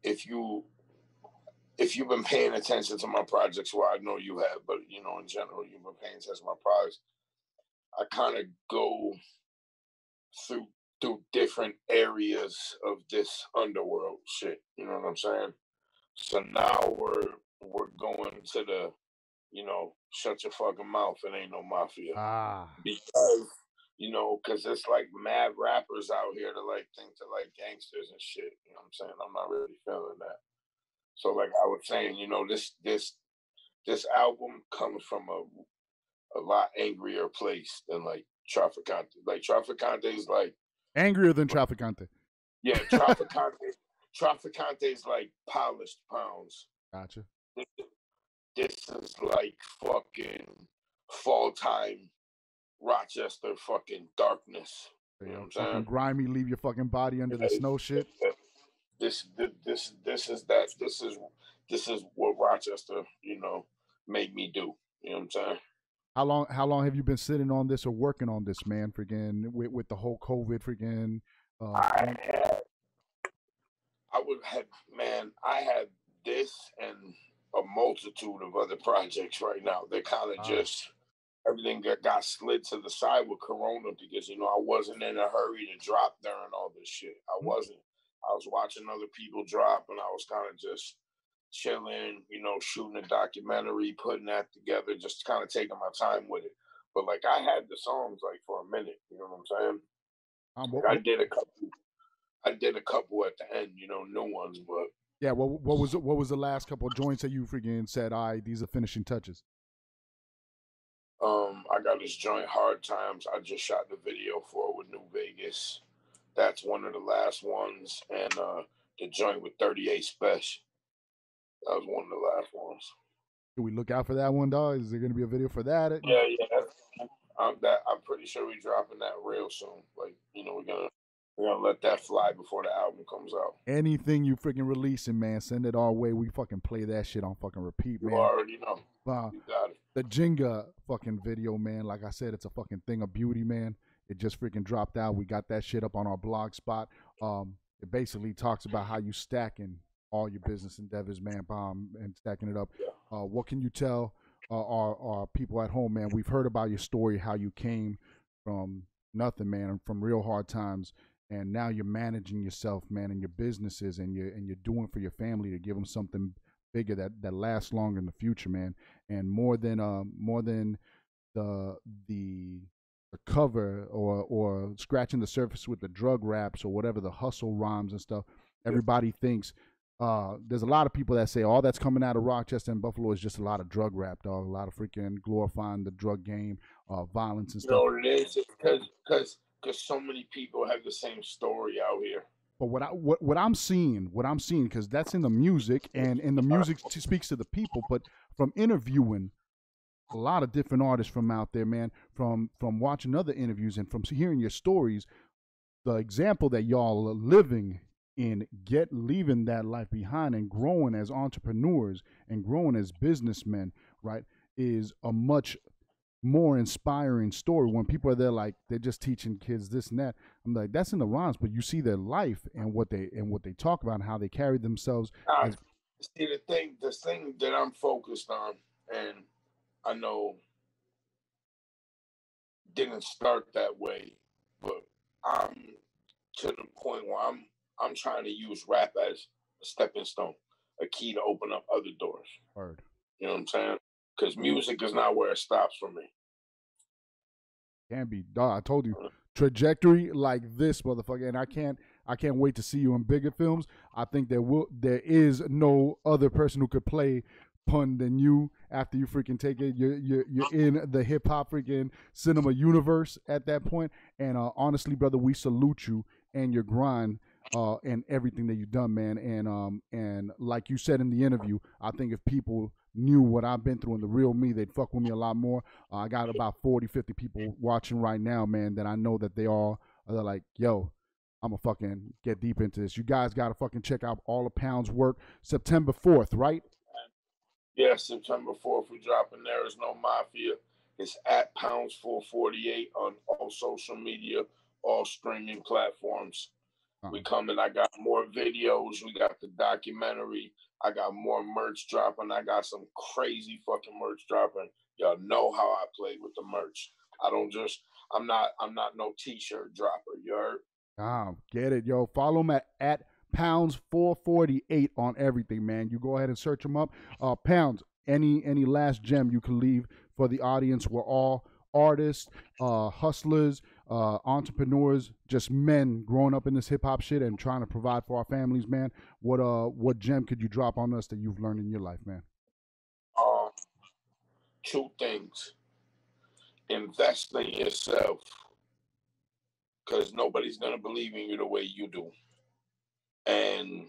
if you've been paying attention to my projects, well, I know you have, but in general, you've been paying attention to my projects. I kind of go through different areas of this underworld shit. You know what I'm saying? So now we're going to the, shut your fucking mouth. It ain't no mafia. Ah. Because, because it's like mad rappers out here that like think they're like gangsters and shit. You know what I'm saying? I'm not really feeling that. So like I was saying, this album comes from a lot angrier place than like Traficante. Like Traficante is like angrier than Traficante. Yeah, Traficante is like polished pounds. Gotcha. This is like fucking fall time Rochester fucking darkness. You know what I'm saying? Fucking grimy, leave your fucking body under the snow shit. This is what Rochester, made me do. You know what I'm saying? How long have you been sitting on this or working on this, man? Freaking with the whole COVID freaking. I had this and a multitude of other projects right now. They're kind of just everything got slid to the side with Corona because I wasn't in a hurry to drop during all this shit. I wasn't. I was watching other people drop, and I was kind of just chilling, shooting a documentary, putting that together, just kind of taking my time with it. But like I had the songs like for a minute, you know what I'm saying? I did a couple at the end, new ones, but yeah. What was the last couple of joints that you freaking said, these are finishing touches? I got this joint Hard Times. I just shot the video for with New Vegas. That's one of the last ones, and the joint with 38 Special. That was one of the last ones. Can we look out for that one, dog? Is there going to be a video for that? Yeah. I'm pretty sure we're dropping that real soon. Like, we're gonna let that fly before the album comes out. Anything you freaking releasing, man, send it our way. We fucking play that shit on fucking repeat, man. You already know. You got it. The Jenga fucking video, man. Like I said, it's a fucking thing of beauty, man. It just freaking dropped out. We got that shit up on our blog spot. It basically talks about how you stacking all your business endeavors, man, and stacking it up. Yeah. What can you tell our people at home, man? We've heard about your story, how you came from nothing, man, from real hard times, and now you're managing yourself, man, and your businesses, and you're doing for your family to give them something bigger that lasts longer in the future, man. And more than the cover or scratching the surface with the drug raps or whatever, the hustle rhymes and stuff. Everybody thinks there's a lot of people that say all that's coming out of Rochester and Buffalo is just a lot of drug rap, dog. A lot of freaking glorifying the drug game, violence and stuff. You know what it is? Because so many people have the same story out here. But what I'm seeing, because that's in the music, and in the music speaks to the people. But from interviewing a lot of different artists from out there, man, from watching other interviews and from hearing your stories, the example that y'all are living in, leaving that life behind and growing as entrepreneurs and growing as businessmen, right, is a much more inspiring story. When people are there like they're just teaching kids this and that, I'm like, that's in the rhymes, but you see their life and what they talk about and how they carry themselves. See, the thing that I'm focused on, and I know didn't start that way, but I'm to the point where I'm trying to use rap as a stepping stone, a key to open up other doors. Word. You know what I'm saying? Because music is not where it stops for me. Can be, dog. I told you, trajectory like this, motherfucker. And I can't wait to see you in bigger films. I think there is no other person who could play pun than you after you freaking take it. You're in the hip hop freaking cinema universe at that point. And honestly, brother, we salute you and your grind and everything that you've done, man. And like you said in the interview, I think if people knew what I've been through and the real me, they'd fuck with me a lot more. I got about 40, 50 people watching right now, man, that I know that they're like, yo, I'm gonna fucking get deep into this. You guys gotta fucking check out all of Pound's work. September 4th, right? Yeah, September 4th, we're dropping There Is No Mafia. It's at Pounds 448 on all social media, all streaming platforms. We coming. I got more videos. We got the documentary. I got more merch dropping. I got some crazy fucking merch dropping. Y'all know how I play with the merch. I'm not no t-shirt dropper. You heard? Get it, yo. Follow him at Pounds 448 on everything, man. You go ahead and search them up. Pounds, any last gem you can leave for the audience? We're all artists, hustlers, entrepreneurs, just men growing up in this hip hop shit and trying to provide for our families, man. What gem could you drop on us that you've learned in your life, man? Two things. Invest in yourself, because nobody's gonna believe in you the way you do. And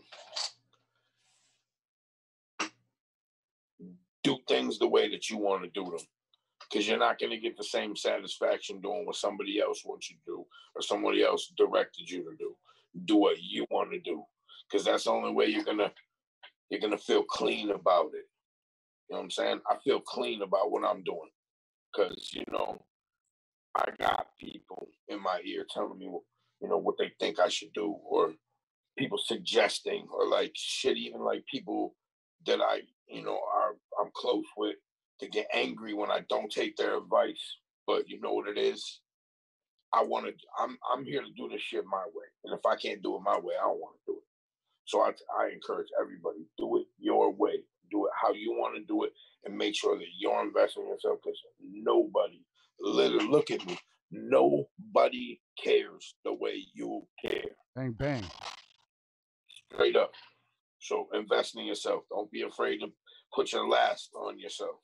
do things the way that you want to do them, because you're not going to get the same satisfaction doing what somebody else wants you to do or somebody else directed you to do. Do what you want to do, because that's the only way you're gonna feel clean about it. You know what I'm saying? I feel clean about what I'm doing, because I got people in my ear telling me what they think I should do, or people suggesting, or like shit, even like people that I'm close with, to get angry when I don't take their advice. But you know what it is? I'm here to do this shit my way. And if I can't do it my way, I don't want to do it. So I encourage everybody, do it your way. Do it how you want to do it, and make sure that you're investing in yourself, because nobody, literally, look at me, nobody cares the way you care. Bang, bang. Straight up. So invest in yourself. Don't be afraid to put your last on yourself.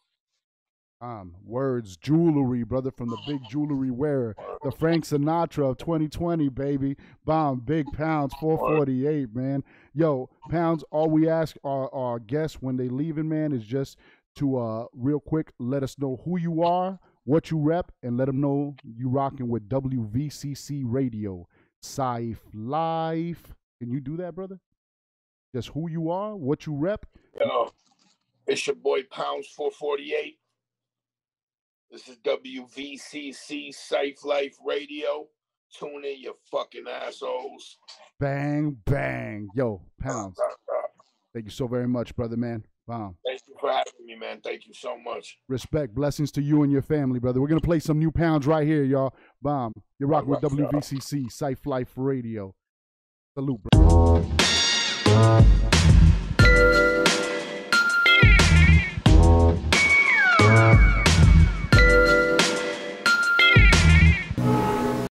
Words, jewelry, brother, from the big jewelry wearer, the Frank Sinatra of 2020, baby. Bomb, big Pounds, 448, man. Yo, Pounds, all we ask our guests when they leaving, man, is just to real quick let us know who you are, what you rep, and let them know you rocking with WVCC Radio, Saif Life. Can you do that, brother? Just who you are, what you rep. Yo, it's your boy Pounds 448. This is WVCC Safe Life Radio. Tune in, you fucking assholes. Bang, bang. Yo, Pounds. Thank you so very much, brother, man. Bomb. Thank you for having me, man. Thank you so much. Respect. Blessings to you and your family, brother. We're going to play some new Pounds right here, y'all. Bomb. You're rocking with WVCC Safe Life Radio. Salute, bro.